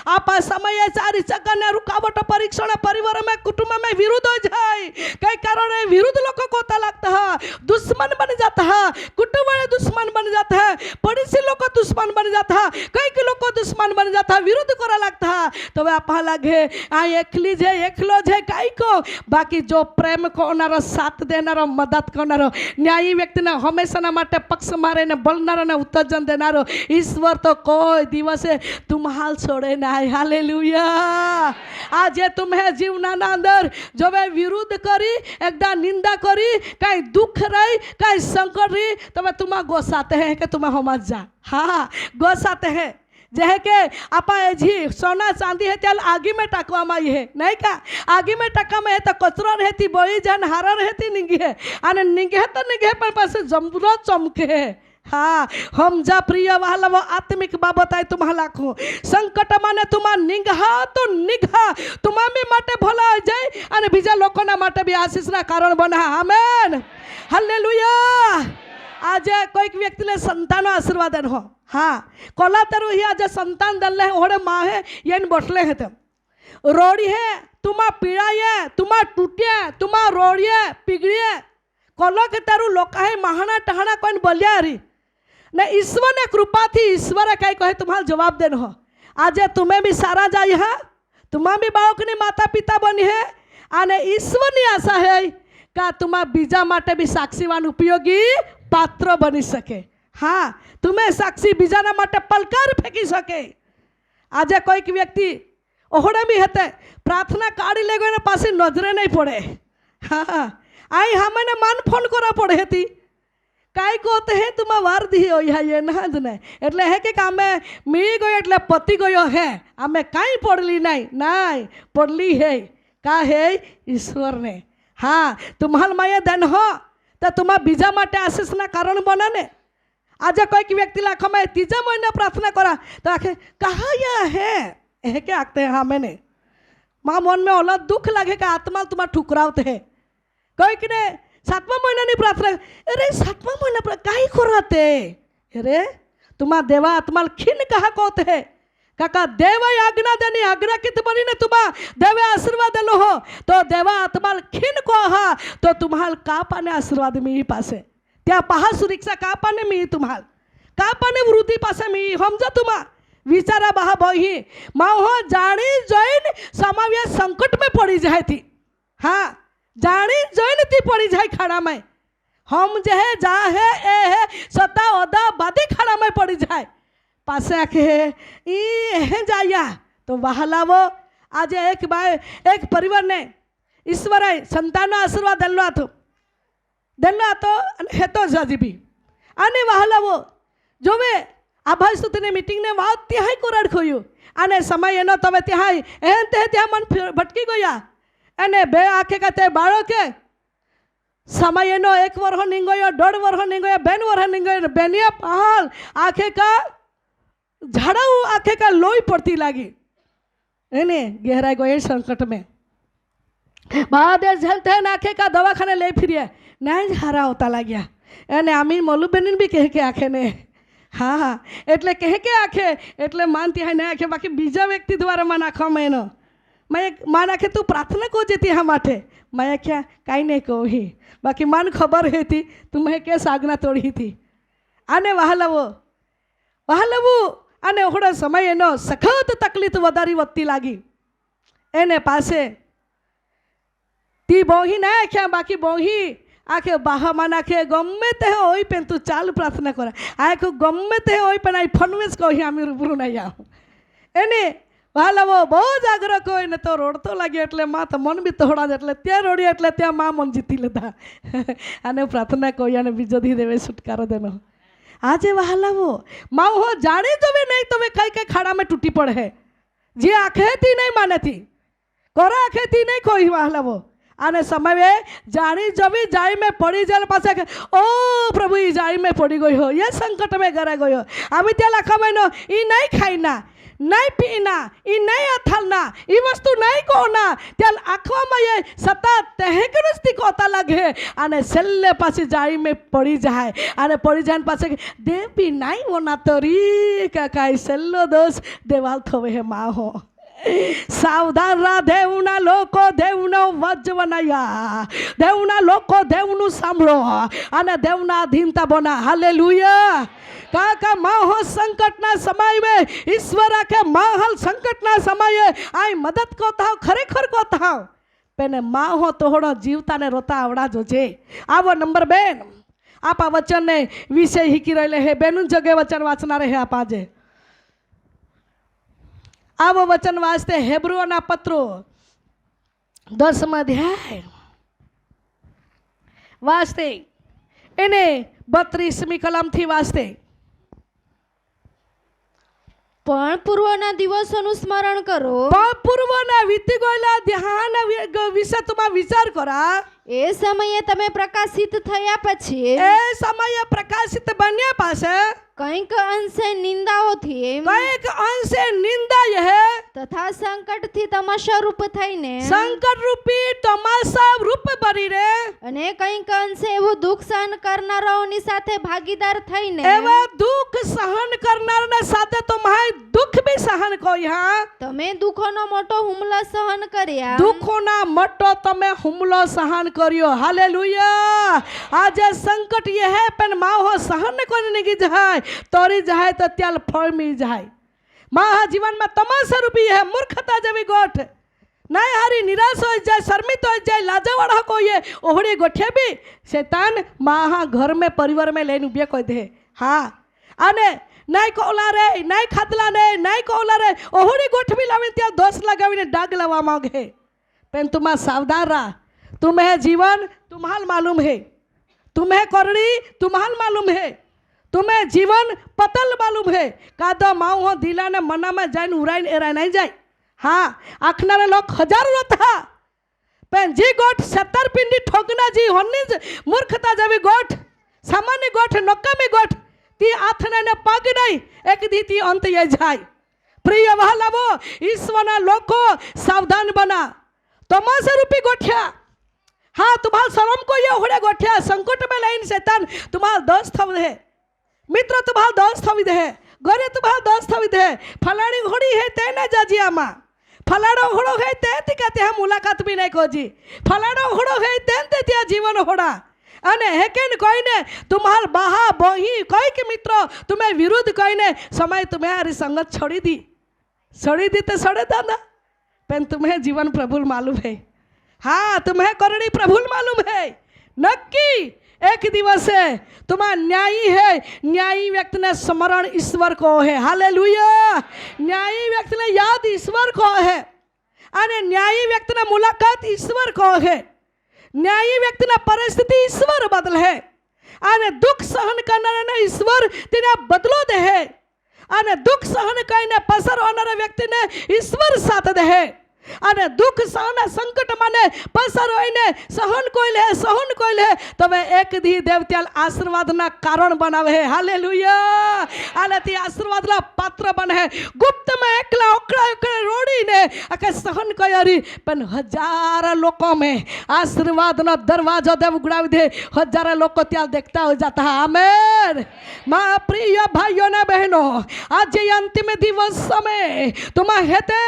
आप समय सारी जगह रुकावट परीक्षण परिवार में कुटुंब में विरुद्ध हो जाए कई कारण विरुद्ध लोगों को होता लगता है दुश्मन बन जाता है कुटुंब वाले दुश्मन बन जाता है पड़ोसी लोग को दुश्मन बन जाता है कई लोग को दुश्मन बन जाता है विरुद्ध करा लगता है तो वे आप लगे आ एकली जे एकलो जे कई को बाकी जो प्रेम करनारो साथ देनारो मदद करनारो न्यायी व्यक्ति ने हमेशा માટે પક્ષ મારે ને બોલનારો ને ઉત્તેજન દેનારો ઈશ્વર તો કોઈ દિવસે તુમ્હાલ છોડે નહીં હાલેલુયા આજે तुम्हें जीवनाना अंदर जो वे विरुद्ध करी एकदम निंदा करी कहीं दुख रही कहीं संकट रही तो वे तुम्हें गोसाते हैं कि तुम्हें समझ जा हाँ गोसाते हैं जहे के आपा जी सोना चांदी है त्याल आगी में टाकवा में है नहीं का आगी में टाका में है तो कचरा रहती बोई जान हारा रहती निंगी है आने निंगे है तो निंगे पर पास जमरो चमके है हाँ हम जा प्रिय वाला वो आत्मिक बाबत है तुम्हाला को संकट माने तुम्हा निंगहा तो निघा तुम्हा भी माटे भला हो जाए અને બીજા લોકોના માટે બી આશીષના કારણ બના આમેન હાલેલુયા આજે કોઈક વ્યક્તિને સંતાનો આશીર્વાદ હો हाँ कोलातरू ही आज संतान दल्ले ओढ़े माँ है ये बसले हैं तम रोड़ी है तुम्हा पीड़ाए तुम्हा टूटिए तुम्हा रोड़िए पिगड़िए कोलो के तारू लोका है महाना टहना कौन बोलिया रही ने ईश्वर ने कृपा थी ईश्वर कहीं कहे तुम्हारा जवाब देना हो आज तुम्हें भी सारा जाए हाँ तुम्हा भी बाळकनी माता पिता बनी है आने ईश्वर की आशा है का तुम्हा बीजा माटे भी साक्षीवान उपयोगी पात्र बनी सके हाँ तुम्हें साक्षी बीजाना माटे पलकार फेंकी सके आज कोई व्यक्ति ओहड़े भी हेते प्रार्थना काढ़ी ले गए पास नजरे नहीं पड़े हाँ आई हमें मन फोन करा पड़े हेती काई कहते हैं तुम वार दी हो ये ना ज नहीं एटले है कि आमे मिली गयो एटले पति गयो है आमे काई पड़ली नहीं नहीं पड़ली है का है ईश्वर ने हाँ तुम्हार माया धन हो तो तुम्हारा बीजा माटे आशीषना कारण बना ने आज कोई व्यक्ति लाख में तीजा महीना प्रार्थना करा तो आखे कहाँ यह है क्या आखते हैं हाँ मैंने माँ मन में ओला दुख लगे कि आत्मा तुम्हारा ठुकरावते है कोई कि ने 7वां महीना नहीं प्रार्थना अरे 7वां महीना काई कराते अरे तुम्हारा देवा आत्मा खिन कहा कहते है काका देवा आज्ञा देनी आज्ञा कित बनी ने तुम्हारा देवा आशीर्वाद लो हो तो देवा आत्मा खिन कहा तो तुम्हारा का पाने आशीर्वाद में ही पासे त्या पहा सुरक्षा का पाने मी तुम्हाला का पाने वृद्धी पासे मी समजा तुम्हा विचारा बहा बही माँ हो जानी जैन समाव्य संकट में पड़ी जाए थी हाँ जानी जैन थी पड़ी जाए खड़ा में हम जो है जा है ए है सता ओदा बादी खड़ा में पड़ी जाए पासे आके है जाया तो वहाला वो आज एक बार एक परिवार ने ईश्वर संतान आशीर्वाद दिलो तो हेतो जाजीबी आने वहाला वो जो वे आभार स्तुति मीटिंग ने वाव त्याई कोराड़ खोयु आने समय एनो तमे त्याई एन ते त्या मन भटकी गया अने बे आखे का ते बाळो के समय एनो 1 वर्ष निंगोयो 1.5 वर्ष निंगोयो 2 वर्ष निंगोयो बेनिया पाल आखे का झाड़ाऊ आखे का लोई पड़ती लागी एने गहराई गए संकट में बाद झलते नाखे का दवाखाने ले फिरिए नहीं हारा होता लग्या एने आमी मोलू बेन भी कह के आखे ने हाँ हाँ एटले कह के आखे एटले मानती है नहीं आखे बाकी बीजा व्यक्ति द्वारा मन आखो मैनो मैं मान आखे तू प्रार्थना को जेती हाँ माठे मैं क्या कहीं नहीं कहो ही बाकी मन खबर है थी तुम्हें क्या सागना तोड़ी थी आने वहाँ वो आने ओहड़ा समय एनो सखत तकलीफ वधारी वत्ती लागी एने पासे ती बोही ना आख्या बाकी बोही आखे बाहा मान आखे गमे ते ओई पेन तू चाल प्रार्थना करा आखे गमे ते ओई पेन आई फनवेस को ही आमी रूबरू नहीं आऊँ एने वाला वो बहुत आग्रह कोई ने तो रोडतो लगे एटले माँ तो मन भी तोड़ा एटले त्या रोड़ी एटले त्या माँ मन जीती लेता आने प्रार्थना कोई आने बीजो दी देवे छुटकारो देनो आजे वाला वो माँ हो जाने जो भी नहीं तो वे कई के खाड़ा में टूटी पड़े है जी आखे थी नहीं माने थी कोरा आखे थी नहीं कोई वाला वो આને સમયે જાણી જવી જાય મેં પડી જાય પાસે કે ઓ પ્રભુ એ જાય મેં પડી ગયો એ સંકટ મેં ઘરે ગયો આમ ત્યાં લખાવાનો એ નહીં ખાઈના નહીં પીના એ નહીં અથાલના એ વસ્તુ નહીં કોના ત્યાં આંખવામાં એ સતત તેહેકરસ્તી કોતા લાગે અને છેલ્લે પાછી જાય મેં પડી જાય અને પડી જાય પાસે દેવી નહીં ઓના તરી કાંઈ છેલ્લો દોષ દેવાલ થવે હે માં હો સાવધાન રા દેવના લોકો દેવનો વજવનાયા દેવના લોકો દેવનું સાંભળો અને દેવના અધીનતા બના હાલેલુયા કાકા માહો સંકટના સમયે ઈશ્વર આખે માહલ સંકટના સમયે આઈ મદદ કો થાવ ખરેખર કો થાવ પેને માહો તોહડો જીવતાને રોતા આવડાજો છે આવો નંબર 2 આપા વચનને વિષય હિકી રહેલે હે બેનું જગે વચન વાંચનારે હે આપા જે આવો વચન વાંચતે હેબ્રુઓના પત્રો 10 અધ્યાય વાંચતે એને 32મી કલમથી વાંચતે પણ પૂર્વના દિવસોનું સ્મરણ કરો પણ પૂર્વના વીતી ગયેલા ધ્યાન વિશે તમે વિચાર કરા એ સમયે તમે પ્રકાશિત થયા પછી એ સમયે પ્રકાશિત બન્યા પાસે કંઈક અંશે નિંદાઓથી કઈક અંશે નિંદા હે તથા સંકટથી તમાશા રૂપ થઈને સંકટ રૂપી તમાશા રૂપ બની રે અને કંઈક અંશે એવું દુઃખ સહન કરનારાઓની સાથે ભાગીદાર થઈને એવા દુઃખ સહન કરનારના સાથે તમારે દુઃખ બી સહન કોઈ હા તમે દુઃખોનો મોટો હુમલો સહન કર્યા દુઃખોના મોટો તમે હુમલો સહન કર્યો હાલેલુયા આજે સંકટ એ હે પણ માહો સહન કરીને નીકળી જાય તોરી જાય તો ત્યાં ફળ મી જાય માહા જીવનમાં તમાશા રૂપી હે મૂર્ખતા જેવી ગોઠ નહીં હારી નિરાશ હોય જાય શર્મિત હોય જાય લાજવાળા કોઈએ ઓહડી ગોઠે બી શૈતાન માહા ઘર में परिवार में લઈને ઉભે કોઈ દે હા અને નહીં કોલા રે નહીં ખાદલા ને નહીં કોલા રે ઓહડી ગોઠવી લાવીને ત્યાં દોષ લગાવીને ડાગ લાવવા માંગે પણ તુમ સાવધાન रहा तुम्हें जीवन तुम्हाल मालूम है तुम्हें करनी तुम्हाल मालूम है तुम्हें जीवन पतल मालूम है कादो माऊ हो दिला ने मना में जाइन उराइन एरा नहीं जाए हाँ आखनारे लोग हजारों था पण जी गोठ 17 पिंडी ठोकना जी होनी मूर्खता जवी गोठ सामान्य गोठ नकामी गोठ ती आथने ने पग नहीं एक दी ती अंत ये जाए प्रिय वहालावो ईश्वरना लोको सावधान बना तमाशा रूपी गोठिया हाँ तुम्हारा शर्म को ये होड़े गोठिया संकट में लाइन शैतान तुम्हारा दोस्त थव दे मित्र तुम्हारा दोस्त थवी दे घरे तुम्हारा दोस्त थवी दे फलाणी होड़ी है ते न जाजिया मा फलाड़ो होड़ो है ते ती कहते हम मुलाकात भी नहीं खोजी फलाड़ो होड़ो है ते त्या जीवन होड़ा अने हेकेन कोईने तुम्हार बाहा बोही कोई के मित्रों तुम्हें विरुद्ध कोईने समय तुम्हें हरी संगत छोड़ी दी तो सड़े दादा पेन तुम्हें जीवन प्रभुल मालूम है हाँ तुम्हें करनी प्रभुल मालूम है नक्की एक दिवस है तुम्हारा न्यायी है न्यायी व्यक्ति ने स्मरण ईश्वर को है हालेलुया न्यायी व्यक्ति ने याद ईश्वर को है अने न्यायी व्यक्ति ने मुलाकात ईश्वर को है न्यायी व्यक्ति ने परिस्थिति ईश्वर बदल है अने दुख सहन करने ईश्वर तेने बदलो दे है अने दुख सहन करने पसर होनारा व्यक्ति ने ईश्वर साथ दे है અને દુઃખ સહન સંકટ માને પસાર હોઈને સહન કોઈ લે તમે એક દી દેવ ત્યાં આશીર્વાદના કારણ બનાવે હે હાલેલુયા અને તે આશીર્વાદના પાત્ર બને હે ગુપ્તમાં એકલા ઓકળા રોડીને આકે સહન કરી પણ હજારો લોકો में આશીર્વાદનો દરવાજો દેવ ઉગડાવી દે હજારો લોકો ત્યાં देखता हो जाता है आमेन मां प्रिय भाइयों ने बहनों आज ये अंतिम दिवस समय तुम हेते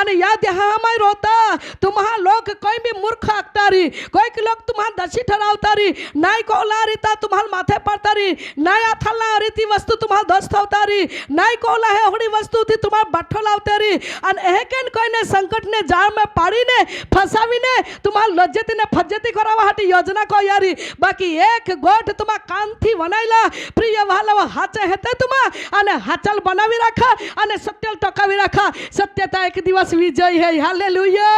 અને યાદ हमारे रोता तुम्हारा लोग कोई भी मूर्ख आगतारी कोई लोग तुम्हारा दशी ठहरावतारी नाई को रीता तुम्हारे माथे पड़तारी नाई आथलना रीति वस्तु तुम्हारा दोस्त होतारी नाई कोला है होड़ी वस्तु थी तुम्हारा बट्ठो लावतारी अन एकेन कोई ने संकट ने जाल में पाड़ी ने फसावी ने तुम्हारा लज्जती ने फज्जती करावा हाटी योजना को यारी बाकी एक गोठ तुम्हारा कान थी बनाईला प्रिय वाला हाचे हेते तुम्हारा अने हाचल बनावी रखा अने सत्यल टकावी रखा सत्यता एक दिवस विजय है हालेलुया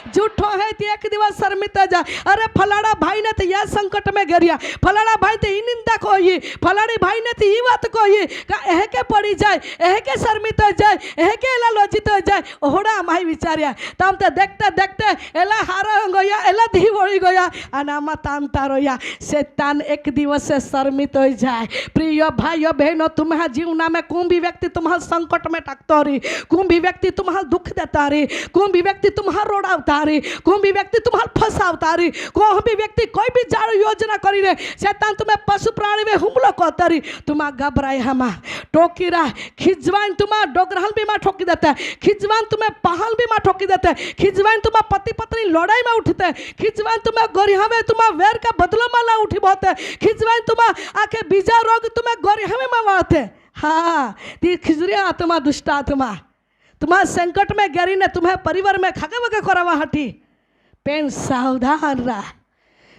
झूठो है ते एक दिवस शर्मित जा अरे फलाड़ा भाई ने तो यह संकट में गिरिया फलाड़ा भाई तो ई निंदा कोई फलाड़ी भाई ने तो ई बात कोई होई का एहके पड़ी जाए एहके शर्मित हो जाए एहके एला लज्जित हो जाए ओहड़ा माई विचारिया तम तो देखते देखते एला हारा गया एला धी बड़ी गया अनामा तान तारोया शैतान एक दिवस से शर्मित हो जाए। प्रिय भाइयों बहनों तुम्हारा जीवना में कौन भी व्यक्ति तुम्हारा संकट में टाकता रही कौन भी व्यक्ति तुम्हारा दुख देता रही कौन भी व्यक्ति तुम्हारा रोड़ावता रही कौन भी व्यक्ति तुम्हारा फंसावता रही कोई भी व्यक्ति कोई भी जाड़ योजना करी रे शैतान तुम्हें पशु प्राणी में हुमलो करता रही तुम्हारा घबराए हमा टोकी रहा खिजवाइन तुम्हारा डोगरहल भी माँ ठोकी देता है खिजवाइन तुम्हें पहल भी माँ ठोकी देता है खिजवाइन तुम्हारा पति पत्नी लड़ाई में उठते हैं खिजवाइन तुम्हें गोरिया में तुम्हारा वेर का बदला माला उठी बहुत है खिजवाइन तुम्हारा आके बीजा रोग तुम्हें गोरिया में मारते हाँ ती खिजरिया आत्मा दुष्ट आत्मा तुम्हारा संकट में गरी ने तुम्हें परिवार में खाके वगे करावा हटी पेन सावधान रहा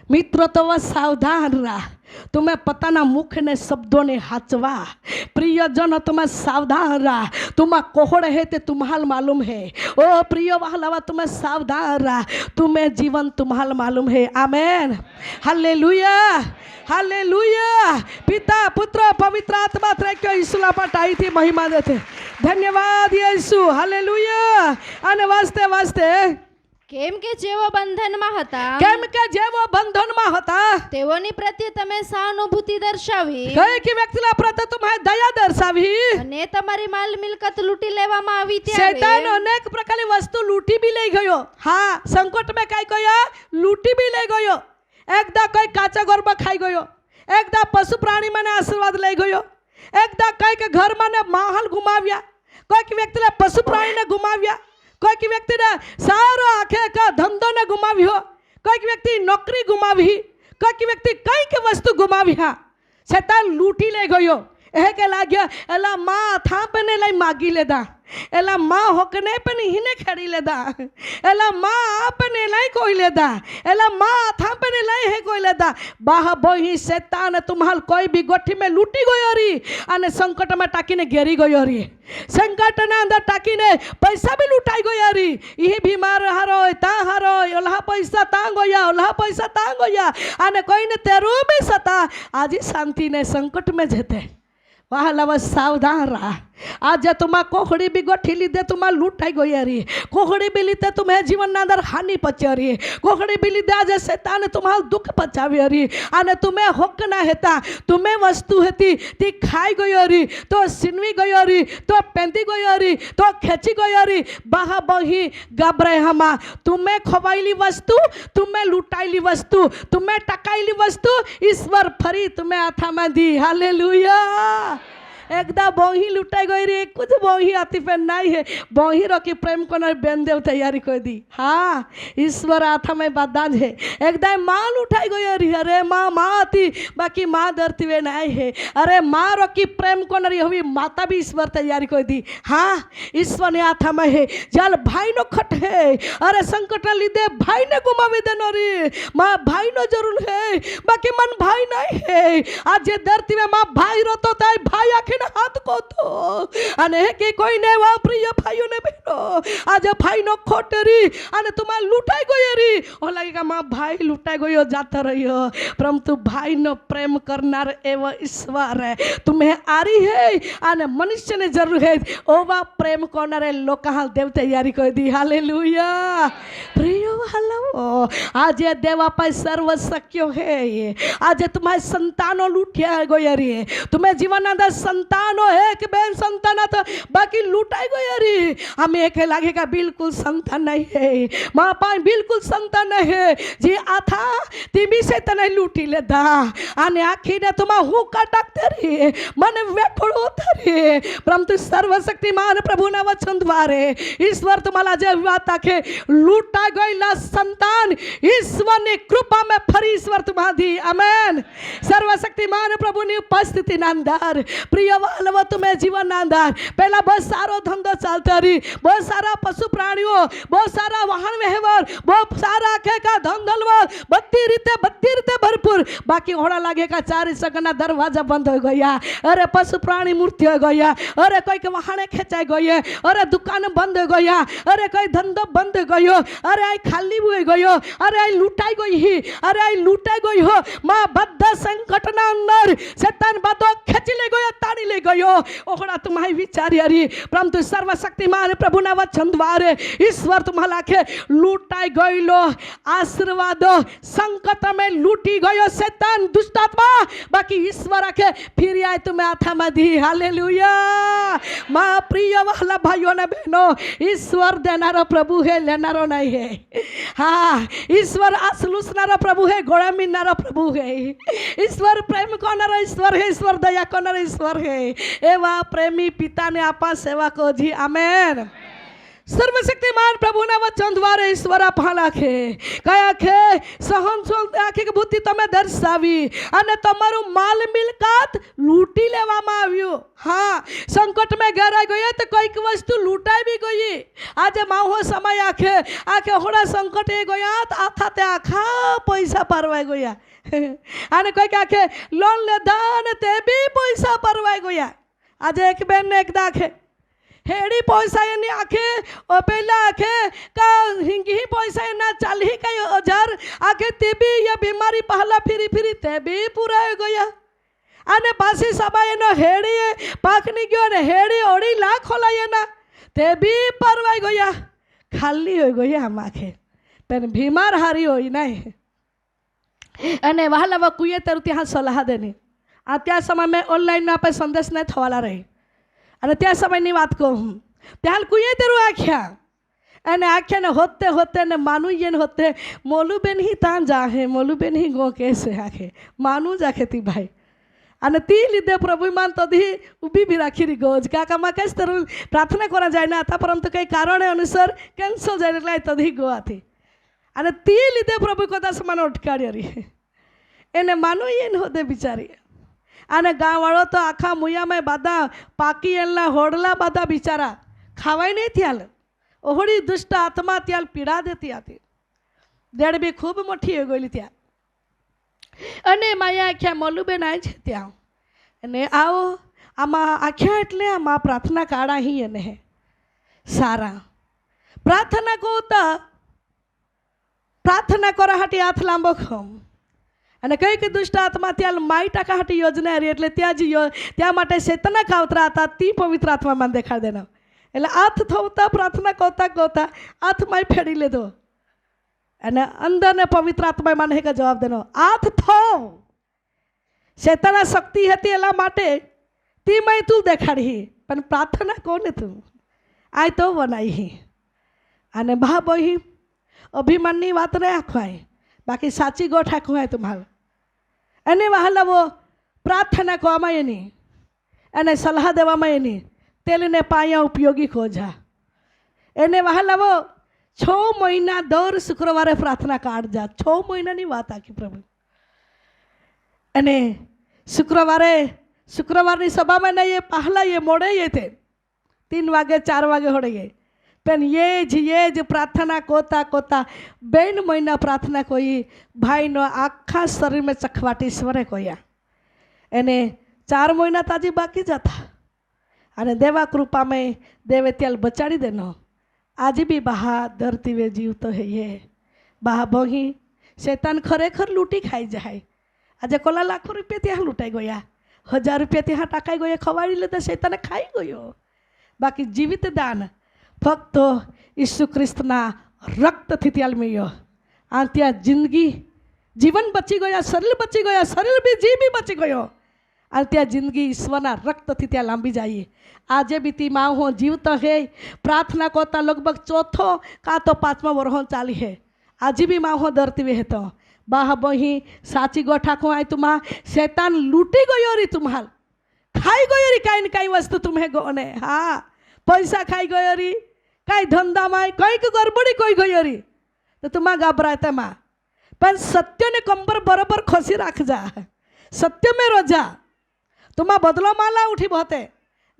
मित्रों तो वह सावधान रहा तुम्हें पता ना मुख ने शब्दों ने हचवा प्रियजन तुम्हें सावधान रहा तुम्हें कोहड़ है ते तुम्हाल मालूम है ओ प्रिय वाहलावा तुम्हें सावधान रहा तुम्हें जीवन तुम्हाल मालूम है आमेन हालेलुया हालेलुया पिता पुत्र पवित्र आत्मा त्रैक्य यीशुला पटाई थी महिमा देते धन्यवाद यीशु हालेलुया અને વાસ્તે વાસ્તે કેમ કે જેવો બંધનમાં હતા કેમ કે જેવો બંધનમાં હતા તેઓની પ્રત્યે તમે સહાનુભૂતિ દર્શાવી કઈ કે વ્યક્તિના પ્રત્યે तुम्हारी दया दर्शावी અને તમારી માલ મિલકત લૂંટી લેવામાં આવી शैतान ત્યારે अनेक प्रकारની वस्तु लूटी भी ले गयो हाँ संकट में काय कया लूटी भी ले गयो एकदा कोई काचा गोरबा खाई गयो एकदा पशु प्राणी माने आशीर्वाद ले गयो एकदा कई के घर माने माहौल घुमाव्या कोई व्यक्ति ने पशु प्राणी ने घुमाव्या कोई व्यक्ति ने सारो आखे का धंधो ने घुमाव्यो कोई व्यक्ति नौकरी घुमावी कोई व्यक्ति कई के वस्तु घुमावी हाँ शैतान लूटी ले गयो एह के लाग्या एला माँ था पने लाई मागी लेदा एला माँ होकने पने हिने खड़ी लेदा एला माँ आपने लाई कोई लेदा एला माँ था पने लाई है कोई लेदा बाह बोही शैतान तुम्हाल कोई भी गोठी में लूटी गयो री अने संकट में टाकीने घेरी गयो री संकट ना अंदर टाकीने पैसा भी लुटाई गयो री ये बीमार हारो ता हारो ओल्हा पैसा ता गया ओल्हा पैसा ता गया अने कोई ने तेरू भी सता आज शांति ने संकट में जेते वाह लव सावधान रहा आज तुम्हारा कोहड़ी भी गोठी लीधे तुम्हारा लूटाई गई रही कोहड़ी भी लीधे तुम्हें जीवन ना अंदर हानि पचा रही कोहड़ी भी लीधे आज शैतान तुम्हारा दुख पचावी रही आने तुम्हें होक ना हेता तुम्हें वस्तु हेती ती खाई गई रही तो सिनवी गई रही तो पेंती गई रही तो खेची गई रही बाहा बही घबराए हमा तुम्हें खवाईली वस्तु तुम्हें लुटाईली वस्तु तुम्हें टकाईली वस्तु ईश्वर फरी तुम्हें आथा में दी हालेलुया एकदा बोही लुटाई गई रे कुछ बोही आती पे नहीं है बोही रोकी प्रेम को न बेंदेव तैयारी कर दी हाँ ईश्वर आथा में बदान है एकदा माँ लुटाई गई रही अरे माँ माँ आती बाकी माँ डरती वे नहीं है अरे माँ रोकी प्रेम को न हुई माता भी ईश्वर तैयारी कर दी हाँ ईश्वर ने आथा में है जल भाई नो खट है अरे संकट लीधे भाई ने गुमावी देनो रे माँ भाई नो जरूर है बाकी मन भाई नहीं है आज ये धरती में माँ भाई रोतो ताई भाई आखिर हाथ को तो अने के कोई ने वा प्रिय भाइयों ने बहनो आज भाई नो खोटरी अने तुम्हारा लुटाई गई री ओ लगेगा माँ भाई लुटाई गई जाता रहियो परंतु भाई नो प्रेम करनार एवं ईश्वर है तुम्हें आरी है अने मनुष्य ने जरूर है ओवा प्रेम करनारे लोक हाल देव तैयारी कर दी हालेलुया प्रिय हलो आज देवा पाई सर्व शक्य है आज तुम्हारे संतानों लुटिया गई री तुम्हें जीवन अंदर संतानो एक बेन संतान तो बाकी लुटाई गई री हमें एक लगेगा बिल्कुल संतान नहीं है माँ पाई बिल्कुल संतान नहीं है जी आथा तिमी से तो नहीं लूटी लेता आने आखी ने तुम्हें हूँ काटते रे मन व्याकुल होता रे परंतु सर्वशक्तिमान प्रभु ने वचन द्वारे ईश्वर तुम्हारा जब बात आखे लूटा गईला संतान ईश्वर ने कृपा में फरी ईश्वर तुम्हारा दी आमेन सर्वशक्तिमान प्रभु ने उपस्थिति नंदर प्रिय वालव तुम्हें जीवन अंदर पहला बहुत सारो धंधो चलता रही बहुत सारा पशु प्राणियों बहुत सारा वाहन व्यवहार बहुत सारा आखे का धंधलवर बत्ती रीते भरपूर बाकी होड़ा लगे का चार सकना दरवाजा बंद हो गया अरे पशु प्राणी मूर्ति हो गया अरे कोई के वाहने खेचाई गए अरे दुकान बंद हो गया अरे कोई धंधो बंद हो गयो अरे आई खाली हुए गयो अरे आई लुटाई गई ही अरे आई लुटाई गई हो माँ बद्ध संकट ना अंदर शैतान बातों खेच ले गयो ताड़ी ले गयो ओकरा तुम्हारी विचारी हरी परंतु सर्वशक्तिमान प्रभुना वचन द्वारे ईश्वर तुम्हाला आखे लूटाई गईलो आशीर्वाद संकट में लूटी गयो शैतान दुष्टात्मा बाकी ईश्वर आखे फिर आए तुम्हें हाथाમાં दी हालेलुया मां प्रिय वाला भाइयों ने बहनों ईश्वर देनारो प्रभु है लेनारो नहीं है हाँ ईश्वर आसलूसनारो प्रभु है गोड़ा मिलनारो प्रभु है ईश्वर प्रेम करनारो ईश्वर है ईश्वर दया करनारो ईश्वर है एवा प्रेमी पिता ने आपा सेवा को जी आमेन सर्वशक्तिमान प्रभुना वचन द्वारा ईश्वर आपा लाखे कया के सहनशील आखे के बुद्धि तमे दर्शावी અને તમારું માલ મિલકત લૂંટી લેવામાં આવ્યું હા સંકટ में ઘેરાઈ ગયો તો કોઈક વસ્તુ લૂંટાઈ બી ગઈ આજે માહો સમય આખે આખે હોડા સંકટ એ ગયા આખા તે આખા પૈસા પરવાઈ ગયા અને કોઈક આખે લોન લેધા અને તે બી પૈસા પરવાઈ ગયા આજે એક બેન ને એક દાખે हेड़ी पैसा नहीं आखे ओ पहला आखे का हिंगी पैसा ना चल ही कई हजार आखे ते भी ये बीमारी पहला फिरी फिरी ते भी पूरा हो गया आने बासी सबाए नो हेड़ी पाकनी गयो ने हेड़ी ओड़ी ला खोलाए ना ते भी परवाई गया खाली हो गया हम आखे पर बीमार हारी होई नहीं अने वहां वो कुए तेरु ત્યાં સલાહ દેની આ त्या समय में ऑनलाइन ना पे संदेश नहीं थवाला रही અને त्या સમયની વાત કહું ત્યાં કુએ તેરું આખ્યા અને આખ્યાને હોતે હોતે ને માનું યેન હોતે મોલુબેન ही તાન જાહે મોલુબેન ही ગો કેસે આખે માનું જાખેતી ભાઈ અને તી લીધે પ્રભુમાન તદી ઊભી બી રાખી રી ગોજ કાકામાં કેસ તેરું પ્રાર્થના કરા જાય ના હતા પરંતુ કઈ કારણે અનુસાર કેન્સલ જાય એટલે તદી ગોવાથી અને તી લીધે પ્રભુ કદા સમાન અટકાડી રી એને માનું યેન હોતે બિચારી અને ગાંવવાળો તો આખા મુયામાં બાદા પાકી એલના હોડલા બાદા બિચારા ખાવાય નહીં ત્યાલ ઓહડી દુષ્ટ આત્મા ત્યાલ પીડા દેતી હતી દેડ બી ખૂબ મોટી હોઈ ગયેલી ત્યાં અને માયા આખ્યા મોલુબેન આય છે ત્યાં અને આવો આમાં આખ્યા એટલે આમાં પ્રાર્થના કાળા ही એને સારા પ્રાર્થના કોતા પ્રાર્થના કરા હાટી હાથ લાંબો ખમ અને કઈ કે દુષ્ટ આત્મા ત્યાં માઈ टाका हाटी योजना हरी એટલે ત્યાં જ ત્યાં માટે શેતના કાવતરા હતા તી પવિત્ર આત્મા માં દેખાડ દેનો એટલે હાથ થવતા પ્રાર્થના કોતા કોતા હાથ માઈ ફેડી લેધો અને અંદર ને પવિત્ર આત્મા માને કે જવાબ દેનો હાથ થો શેતના શક્તિ હતી એલા માટે તી માઈ તું દેખાડી પણ પ્રાર્થના કોને તું આય તો બનાઈ અને ભા બહી અભિમાનની વાત રે આખવાય बाकी साची गोठ आखू है तुम्हारा अने वहाँ वो प्रार्थना कहवा एनी अने सलाह देवा एनी तेल ने पाया उपयोगी खोजा एने वहाँ वो 6 महीना दर शुक्रवार प्रार्थना काट जा 6 महीना नहीं बात आखी प्रभु अने शुक्रवार सभा में ये पहला ये मोड़े ये थे 3 वागे 4 वागे होड़े गए पेन ये ज प्रार्थना कोता कोता 2 महीना प्रार्थना कोई भाई नो आखा शरीर में चखवाटी स्वरे कोया एने 4 महीना ताजी बाकी जाता अने देवा कृपा में देवे त्याल बचाड़ी देनो आज भी बहा धरती वे जीव तो है ये बहा बही शैतान खरेखर लूटी खाई जाए आज कोला लाखों रुपया त्या लूटाई गया 1000 रुपया त्या टाकाई गया खवाड़ी लेता शैतान खाई गयो बाकी जीवित दान फक्त ईसु ख्रिस्तना रक्तथी त्याल मिल्यो आ त्या जिंदगी जीवन बची गया शरीर भी जी भी बची गयो आ त्या जिंदगी ईश्वरना रक्तथी त्या लांबी जाए आजे भी ती माँ हो जीवत है प्रार्थना करता लगभग 4थो का तो 5मा वर्ष चाली है आज भी माँ हो डरती वे तो बाह बही साची गोठा को आए तुम शैतान लूटी गयो री तुम्हार खाई गयो री कहीं न कहीं वस्तु तुम्हें गोने हाँ पैसा खाई गयो री कई धंधा में कई गड़बड़ी कोई गयो री तो तुम घबराते माँ पर सत्य ने कंबर बराबर खोसी राख जा सत्य में रोजा तुम बदलो माला उठी बहुते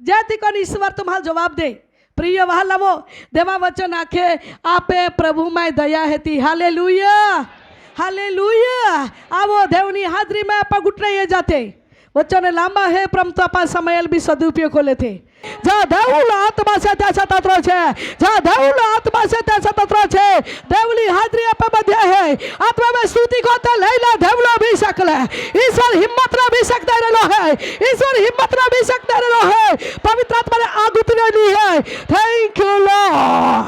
जाति कौन ईश्वर तुम्हारा जवाब दे प्रिय वहाँ लवो देवा वचन आखे आपे प्रभु में दया हेती हालेलुया हालेलुया आवो देवनी हाजरी में आप घुटने ये जाते વચન લાંબા હે પરંતુ આપણા સમય બી સદુપયોગ કોલે થે જ્યાં દેવનો આત્મા છે ત્યાં સ્વતંત્ર છે જ્યાં દેવનો આત્મા છે ત્યાં સ્વતંત્ર છે દેવની હાજરી આપે બધે હે આત્મા में स्तुति को तो ले ले देवलो अभिषेक ले ईश्वर हिम्मत रा अभिषेक दे रहो है ईश्वर हिम्मत रा अभिषेक दे रहो है पवित्र आत्मा ने आग उतरेली है थैंक यू लॉर्ड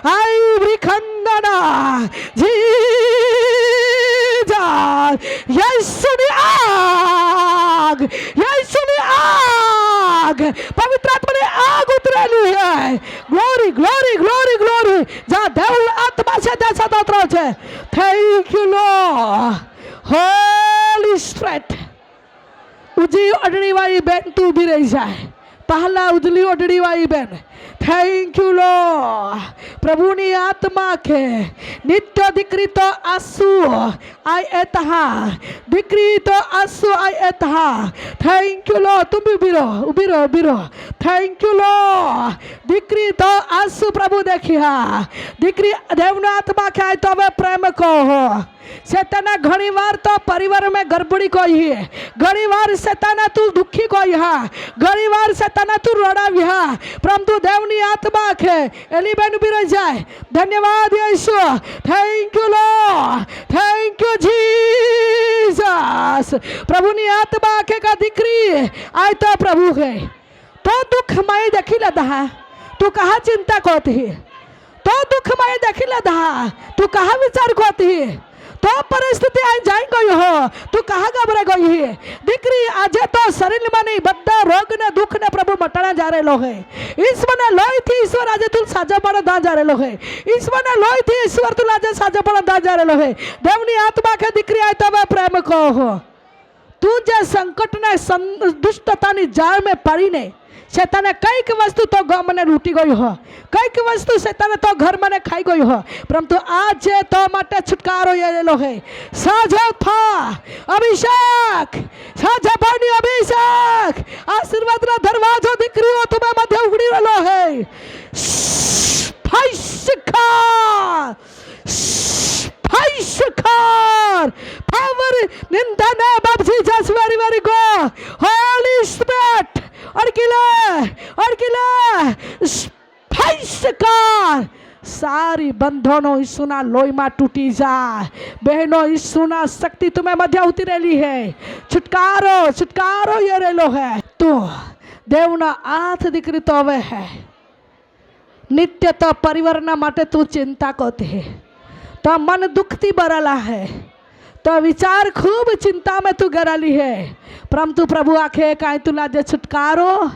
आई ब्रिखंडना जीसस यीशु की आग पवित्र आत्मा ने आग उतरेली है ग्लोरी ग्लोरी ग्लोरी ग्लोरी जहाँ देव आत्मा से जैसा तंत्र है thank you lord holy spirit उजी ओडड़ी वाली बेन तू भी रही जाए पहला उजली ओडड़ी वाली बेन थैंक यू लॉर्ड प्रभु ની આત્મા કે નિત્ય દીકરી તો આંસુ આઈ એતહા દીકરી તો આંસુ આઈ એતહા થેન્ક યુ લॉर्ड तुम भी उभी रहो थैंक यू लॉर्ड દીકરી તો આંસુ પ્રભુ દેખ્યા દીકરી દેવનો આત્મા કે આય તો હવે પ્રેમ કહો शैताना घणी वार तो परिवार में गड़बड़ी कोई है घणी वार शैताना तू दुखी कोई है घणी वार शैताना तू रड़ावी है परंतु देवनी आत्मा के एली बेन भी रह जाए धन्यवाद यीशु thank you lord thank you Jesus प्रभु नी आत्मा के का दिक्री आय तो प्रभु है तो दुख मैं देखी लेता है तू कहाँ चिंता करती है तो दुख मैं देखी लेता है तू कहाँ विचार करती है तो परिस्थिति आ जाई गई हो तू कहाँ घबरा गई है दीकरी आज तो शरीर में नहीं बद्दा रोग ने दुख ने प्रभु मटाना जा रहे लोग है ईश्वर ने लोई थी ईश्वर आज तू साजा पड़ा दा जा रहे लोग है ईश्वर ने लोई थी ईश्वर तू आज साजा पड़ा दा जा रहे लोग है देवनी आत्मा के दीकरी आए तो वह प्रेम को हो तू जे संकट ने दुष्टता नी जाल में पड़ी ने शैताने कई वस्तु तो गाँव में लूटी गई हो कई वस्तु शैताने तो घर में खाई गई हो परंतु आज तो माटे छुटकारो ये लो है साझा था अभिषेक साझा पानी अभिषेक आशीर्वाद ना दरवाजा दिक्री हो तुम्हें मध्य उगड़ी वालो है power in the name of Jesus very very good Holy Spirit और किला स्पाइसकार सारी बंधनों ईसुना लोई में टूटी जाए बहनों ईसुना शक्ति तुम्हें मध्य उतरेली है छुटकारो ये रेलो है तो देवना हाथ दीकरी तो वे है नित्य तो परिवार ना माटे तू चिंता करती है तो मन दुखती बरला है तो विचार खूब चिंता में तू गराली है परंतु प्रभु आखे काई तुला जे छुटकारो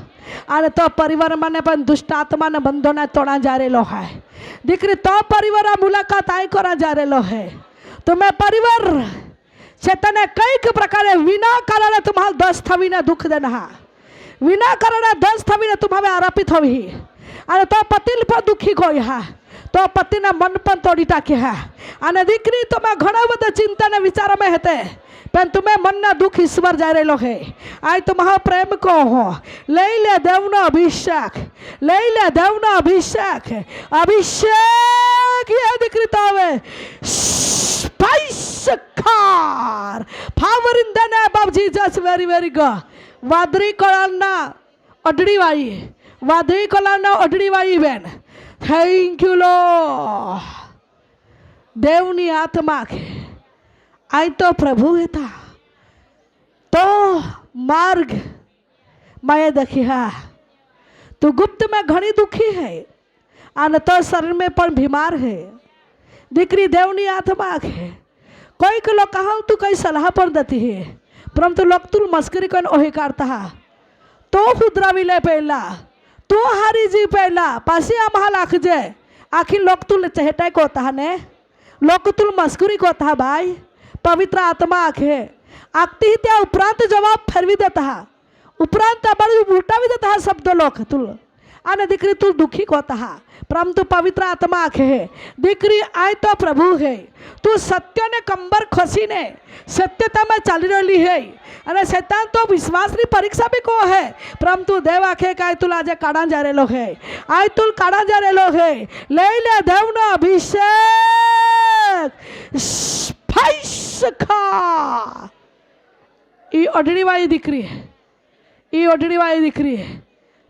अरे तो परिवार माने पण दुष्ट आत्मा ने बंधो ने तोड़ा जा रेलो है दीकरी तो परिवार मुलाकात आई करा जा रेलो है तुम्हें परिवार शैताने कई प्रकार विना कारण तुम्हारा दस थवी ने दुख देना विना कारण दस थवी ने तुम्हारे आरोपित होवी अरे तो पतिल पर दुखी कोई है तो पति ने मन पण तोड़ी टाके है अने दीकरी तुम्हें घणा बधा चिंता ने विचार में हेते पण तुम्हें मन ना दुख ईश्वर जा रेलो है आई तुम्हारा प्रेम को हो ले ले देवनो अभिषेक ले ले देवनो अभिषेक ये दीकरी तो वे स्पाइसकार power in the name of Jesus very very good वादरी कलरना अडड़ी वाली बेन थैंक यू लॉर्ड देवनी आत्मा के आई तो प्रभु था तो मार्ग मैं देखिया तू गुप्त में घनी दुखी है आने तो शरीर में पर बीमार है दीकरी देवनी आत्मा के कोई के लोग कहा तू कई सलाह पर देती है परंतु लोग तू मस्करी कौन ओही करता तो खुदरावी ले पहला तू हारी जी पहला पासी आम्हा लाखजे आखिर लोक तुल चहेटाय कोता ने लोक तुल मस्कुरी कोता भाई पवित्र आत्मा आखे आखती ही त्या उपरांत जवाब फरवी देता उपरांत बड़ी उलटावी देता शब्द लोक तुल आने दीकरी तुल दुखी कोता परंतु पवित्र आत्मा आखे दीकरी आय तो प्रभु है तू सत्य ने कंबर खोसी ने सत्यता में चाली रही है अरे शैतान तो विश्वास नी परीक्षा भी को है परंतु देव आखे का तुल आज काढ़ा जा रेलो है आय तुल काढ़ा जा रेलो है ले ले देव नो अभिषेक એ ઓઢણીવાળી દીકરી, એ ઓઢણીવાળી દીકરી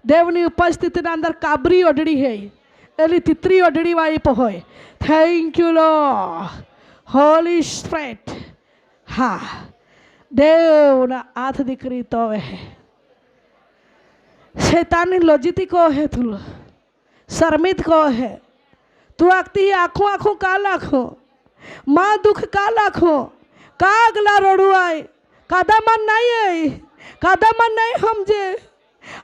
દેવની ઉપસ્થિતિના અંદર કાબરી ઓઢણી હે, એલી તિત્રી ઓઢણીવાળી પણ હોય. Thank you lord, Holi spirit. હા, દેવના હાથ દીકરી તો હે. शैतानी लज्जित को है, तू शर्मित को है, तू आखती आँखों आँखों का लाखों माँ दुख का लाखों का अगला रोड़ू आए कादा मन नहीं आई, कादा मन नहीं समझे.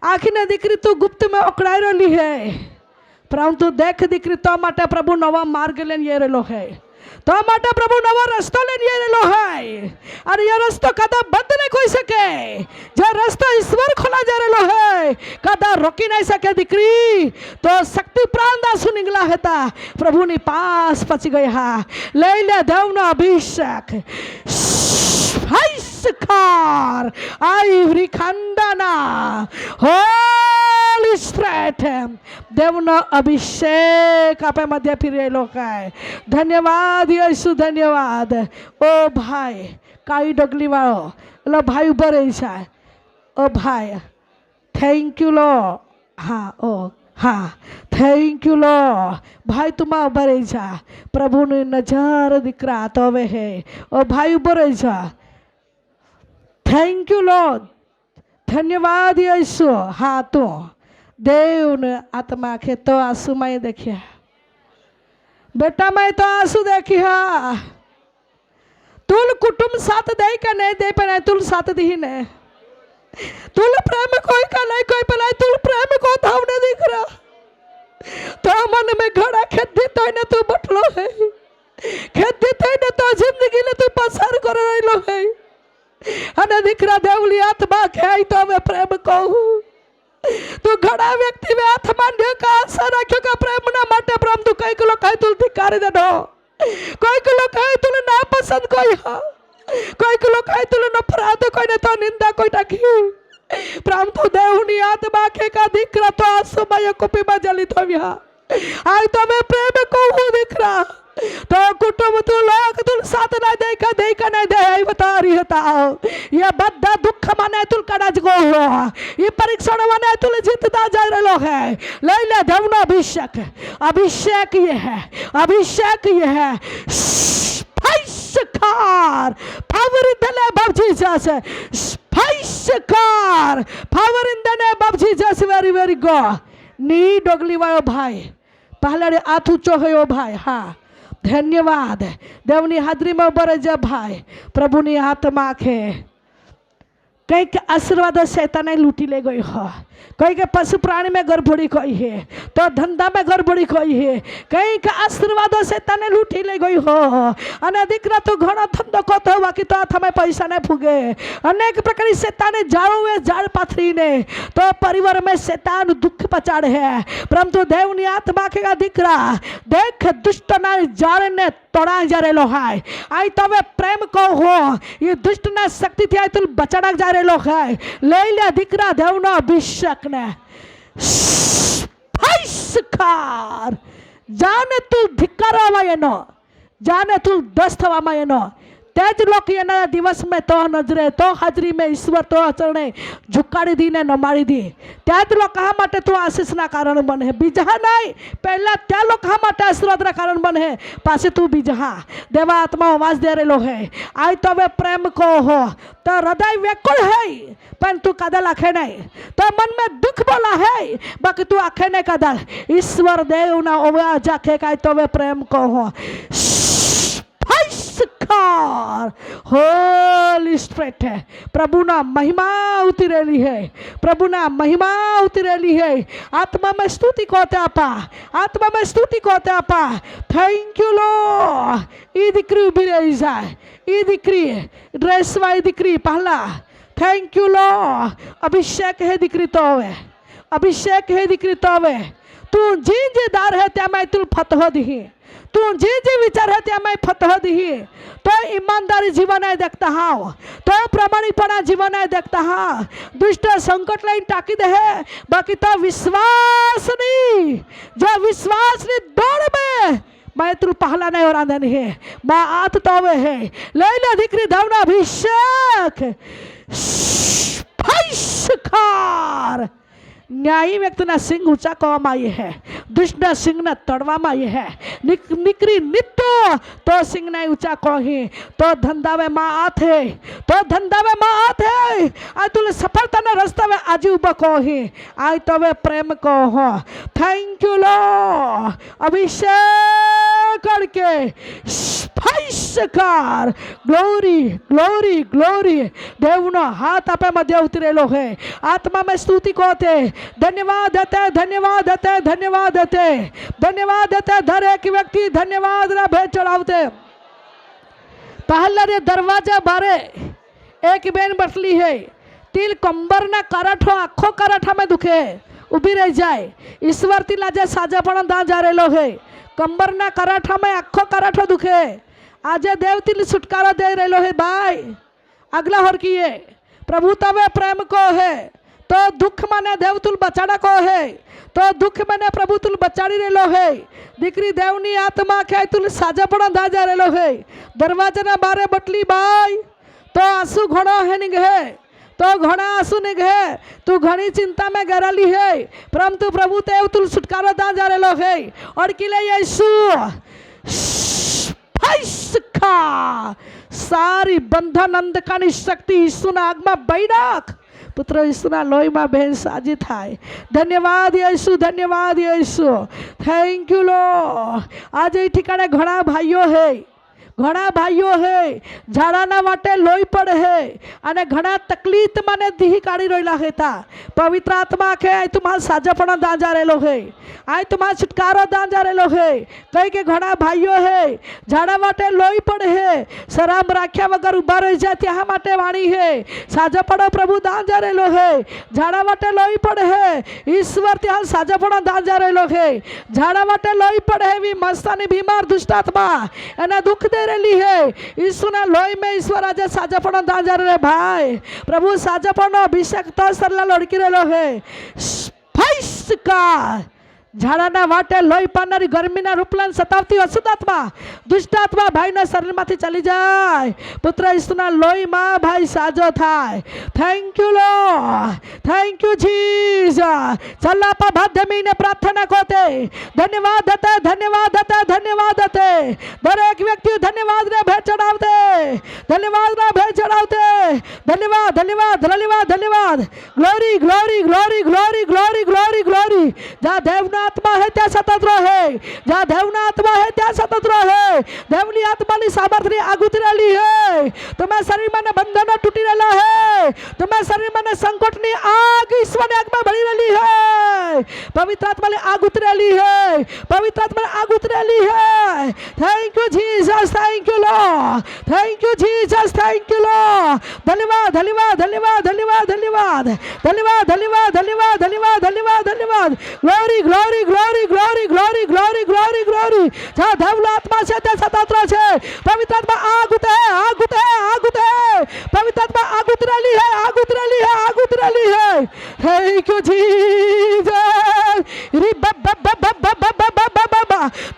आखी ने दीकरी तू गुप्त में ओकड़ाई रही है, परंतु देख दीकरी तो माटे प्रभु नवा मार्ग लेन ये रेलो है, तो माटे प्रभु नवा रस्तो लेन ये रेलो है. और ये रस्तो कदा बंद नहीं कोई सके, जो रास्ता ईश्वर खोला जा रेलो है कदा रोकी नहीं सके दीकरी. तो शक्ति प्राण दासु निकला है ता प्रभु ने पास पच गया. ले ले देवना अभिषेक कार आई खंडना होली स्प्रेट देवना अभिषेक आपे मध्य फिरे लोग है. धन्यवाद यीशु, धन्यवाद. ओ भाई काई डगली वाળો लो भाई ઉભો રહી છે. ओ भाई थैंक यू लो. हाँ ओ हाँ थैंक यू लो भाई, तुम ઉભા રહી છે. પ્રભુની નજર દીકરા તો હવે હે. ओ भाई ઉભો રહી છે. थैंक यू लॉर्ड, धन्यवाद यीशु. हाँ तो देव ने आत्मा के तो आंसू में देखिया बेटा, मैं तो आंसू देखिया. तुल कुटुंब साथ दे का नहीं दे पे, तुल साथ दी ने. तुल प्रेम कोई का नहीं कोई पे नहीं, तुल प्रेम को धावने दिख रहा. तो मन में घड़ा खेती तो ने तू बटलो है, खेती तो ने तो जिंदगी ने तू पसार कर रही लो है. અને દીકરા દેવલી આત્મા ખાઈ તો હવે પ્રેમ કહું. તું ઘણા વ્યક્તિ વે આત્મા ને કા આશા રાખ્યો કે પ્રેમના માટે પ્રેમ તું કઈ કિલો કહે તું ધિકારી દેનો, કોઈ કિલો કહે તું ના પસંદ કોઈ હા, કોઈ કિલો કહે તું નફરત કોઈ ને તો નિંદા કોઈ નાખી. પ્રેમ તો દેવની આત્મા કે કા દીકરા તો આસુમાં કુપીમાં જલી થવ્યા. આઈ તો મે પ્રેમ કહું દીકરા. तो कुटुंब तू लोग तू साथ ना दे का नहीं दे बता रही है. ये बद्दा दुख माने तू कड़ज गो हो, ये परीक्षण माने तू जीतता जा रहे है. ले ले देवना अभिषेक, अभिषेक ये है, अभिषेक ये है. Car power in the name of Jesus, car power in the name of Jesus. very very good. नी डोगली वालो भाई पहले हाथ ऊंचो है ओ भाई. हाँ धन्यवाद. देवनी हाजरी में उभो रह भाई. प्रभुनी आत्मा के कई आशीर्वाद शैताने लूटी ले गई हो, कई के पशु प्राणी में गड़बड़ी कोई है, तो धंधा में गड़बड़ी कोई है, कई के आशीर्वाद शैताने लूटी ले गई हो. अने दीकरा तो घणो धंधो को तो बाकी तो हाथ में पैसा नहीं फूगे. अनेक प्रकार शैताने जाड़ो जाड़ पाथरी ने तो परिवार में शैतान दुख पचाड़े है. परंतु देवनी आत्मा के दीकरा देख दुष्ट ना जाड़ ने तोड़ा जा रहे है. आई तब प्रेम को हो, ये दुष्ट ना शक्ति थी आई तुम बचाना जा रहे लोग है. ले ले दीकरा देवना अभिषेक ने कार जाने तू धिक्कारावा एनो, जाने तू दस्त हवा एनो. तेज लोग एना दिवस में तो नजरे तो हाजरी में ईश्वर तो चरणे झुकाड़ी दी ने नमाड़ी दी. तेज लोग कहा माटे तू आशीष ना कारण बने, बीजा नहीं. पहला त्या लोग कहा माटे आशीर्वाद ना कारण बने, पासे तू बीजा. देवा आत्मा आवाज दे रहे लो है. आई तो वे प्रेम को हो तो हृदय व्याकुल है, पर तू कदल आखे नहीं. तो मन में दुख बोला है, बाकी तू आखे नहीं कदल. ईश्वर देव ना ओवा जाके का तो वे प्रेम को हो. होली स्पिरिट है. प्रभु ना महिमा उतरेली है, प्रभु ना महिमा उतरेली है. आत्मा में स्तुति कोते आपा, आत्मा में स्तुति कोते आपा. थैंक यू लो. ई दिक्री उभी रही जाए, ई दिक्री ड्रेस वाली दिक्री पहला. थैंक यू लो. अभिषेक है दिक्री तो है, अभिषेक है दिक्री तो है. तू जी दार है त्या मैं तुल फतह दी, तू जी विचार है त्या मैं फतह दी. तो ईमानदारी जीवन है देखता हाँ, तो प्रामाणिकपणा जीवन है देखता हाँ. दुष्ट संकट लाइन टाकी दे है, बाकी तो विश्वास नहीं. जो विश्वास नहीं दौड़ में मैं तुल पहला नहीं और आंदन है माँ आत तो वे है. ले ले दिक्री धावना अभिषेक ફાઈશકાર ન્યાયી વ્યક્તિના સિંગ ઊંચા કરવામાં આવી હે, દુષ્ટના સિંગને તોડવામાં આવી હે. નીકળી નીતો તો સિંગને ઊંચા કહી તો ધંધાવે માં આથ હે, તો ધંધાવે માં આથ હે. આ તુલે સફળતાના રસ્તાવે આજે ઊભો કહી આ તો હવે પ્રેમ કહો. થેન્ક યુ લો અભિષેક કરકે ફાઈશકાર ગ્લોરી ગ્લોરી ગ્લોરી. દેવનો હાથ આપે મધ્ય ઉતરેલો હે. આત્મા में स्तुति कहते धन्यवाद देते धन्यवाद देते धन्यवाद देते धन्यवाद देते. हर एक व्यक्ति धन्यवाद ना भेंट चढ़ावते. पहला रे दरवाजा बारे एक बेन बसली है. तिल कंबर ना कराठो आखो कराठा में दुखे उभी रह जाए. ईश्वर तिला जे साजा पण दा जा रेलो है. कंबर ना कराठा में आखो कराठो दुखे. आजे देव तिल छुटकारा दे रेलो है भाई. अगला होर किए प्रभु तवे प्रेम को है तो दुख मने देव तुल बचाड़ा को है, तो दुख मने प्रभु तुल बचाड़ी रेलो है. दीकरी देवनी आत्मा के तुल साजा पण दाजा रेलो है. दरवाजा ना बारे बटली बाई तो आंसू घणो है निघे, तो घणा आंसू निघे. तू घणी चिंता में गराली है परंतु प्रभु देव तुल छुटकारा दाजा रेलो है. और किले यीशु फैसका सारी बंधन अंधकारनी शक्ति यीशुना आगमा बैराक पुत्र यीशुना लोहीमा बहन साजी थाय. धन्यवाद यीशु, धन्यवाद यीशु. थैंक यू लो. आज ये ठिकाने घणा भाईओ है, घणा भाईओ है झाड़ाना वाटे लोही पड़े है અને ઘણા તકલીફ મને દીહી કાઢી રહેલા હતા. પવિત્ર આત્મા કે तुम्हारा साजापणा दांजा रेलो है, आय तुम्हारा छुटकारा दांजा रेलो है. कई के घणा भाईओ है झाड़ा वाटे लोही पड़े है, शराब राख्या वगर उभा रही जाए त्या माटे वाणी है. साजापणा प्रभु दांजा रेलो है. झाड़ा वाटे लोही पड़े है, ईश्वर त्या साजापणा दांजा रेलो है. झाड़ा वाटे लोही पड़े है वी मस्तानी बीमार दुष्टात्मा एना दुख दे रेली है. ईश्वरना लोही में ईश्वर आज साजापणा दांजा रे भाई. प्रभु साजापणा अभिषेक तो सरला लड़की रेलो है. फैसका झाड़ाना वाटे लोही पानारी गर्मीना रूपलान सतावती अशुद्धात्मा दुष्टात्मा भाईना शरीरमांथी चली जाए. पुत्र यीशुना लोहीमां भाई साजो थाय. Thank you lord, thank you Jesus. चल आप भाद्यमीने प्रार्थना करते धन्यवाद देते धन्यवाद देते धन्यवाद देते. दरेक व्यक्ति धन्यवाद ने भेंट चढ़ावते, धन्यवाद ने भेंट चढ़ावते. धन्यवाद धन्यवाद धन्यवाद धन्यवाद. Glory glory glory glory glory glory glory. जा देवना आत्मा है त्या सतत रहे, जहाँ देवना आत्मा है त्या सतत रहे. देवनी आत्मानी सामर्थ्य आग उतरेली है. तुम्हारे शरीर में बंधन तूटी रहेला है. तुम्हारे शरीर में संकटनी आग ईश्वर आग में भरी रही है. पवित्र आत्मा ने आग उतरेली है, पवित्र आत्मा ने आग उतरेली है. Thank you Jesus, thank you lord, thank you Jesus, thank you Lord. धन्यवाद धन्यवाद धन्यवाद धन्यवाद धन्यवाद धन्यवाद धन्यवाद धन्यवाद धन्यवाद धन्यवाद धन्यवाद. Glory glory glory glory glory glory glory glory. जहाँ देवला आत्मा से त्या सतत रहे. पवित्र आत्मा आग उठे आग उठे आग उठे. पवित्र आत्मा आग उतरेली है आग उतरेली है आग उतरेली है. Thank you Jesus.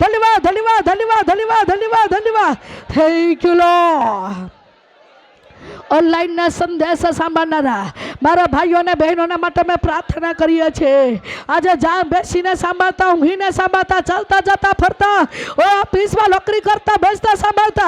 धन्यवाद धन्यवाद धन्यवाद धन्यवाद धन्यवाद धन्यवाद. Thank you Lord. ऑनलाइन ना संदेश सांभाळनारा मारा भाईओ ने बहनों माटे मैं प्रार्थना करीए छे. आज जहाँ बेसीने सांभाळता, ऊँघीने सांभाळता, चलता जाता फरता, ऑफिस में नौकरी करता बेचता सांभाळता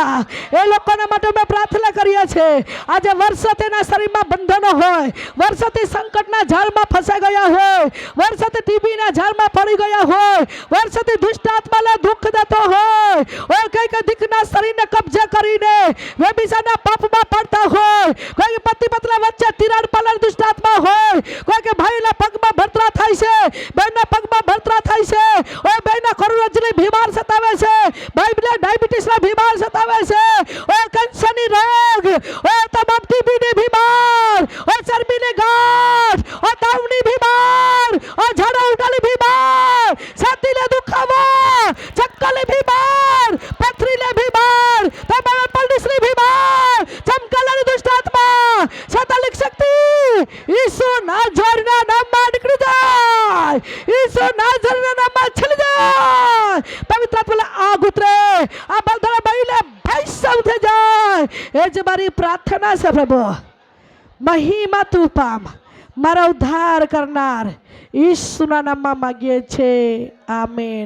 ए लोकोने माटे मैं प्रार्थना करीए छे. आज वर्षोथी शरीर में बंधनो होय, वर्षोथी संकटना जाल में फसाई गया होय, वर्षोथी टीबी ना जाल में पड़ी गया होय, वर्षोथी दुष्ट आत्मा ने दुख देतो होय, कई के दिखना शरीर ने कब्जे करीने व्यभिचारना पाप में पड़ता होय, कोई पति पत्नी वच्चे तिराड पालन दुष्ट आत्मा होय, कोई के भाई ना पग में भरतरा थाय छे, बहन ना पग में भरतरा थाय छे, ओ बहन ना करोड़रजनी बीमार सतावे छे, भाई ने डायबिटीज ना बीमार सतावे छे, ओ कैंसर नी रोग, ओ तमाम टीबी नी बीमार, ओ चर्बी नी गांठ, ओ ताव नी बीमार, ओ झाड़ा उल्टानी बीमार, छाती ने दुखावा, चक्कर नी बीमार, पथरी ने बीमार, तमाम पल्डिस नी बीमार, चमकालानी दुष्ट आत्मा शैतानिक शक्ति यीशु नाज़रेना नाम में निकल जाए, यीशु नाज़रेना नाम में चल जाए. पवित्र आत्मा आग उतरे, आ बंधन बहिले भाई सब उठे जाए. ये जो हमारी प्रार्थना से प्रभु મહિમા તું પામ. મારા ઉદ્ધાર કરનાર ઈસુના નામમાં માગીએ છે. આમેન.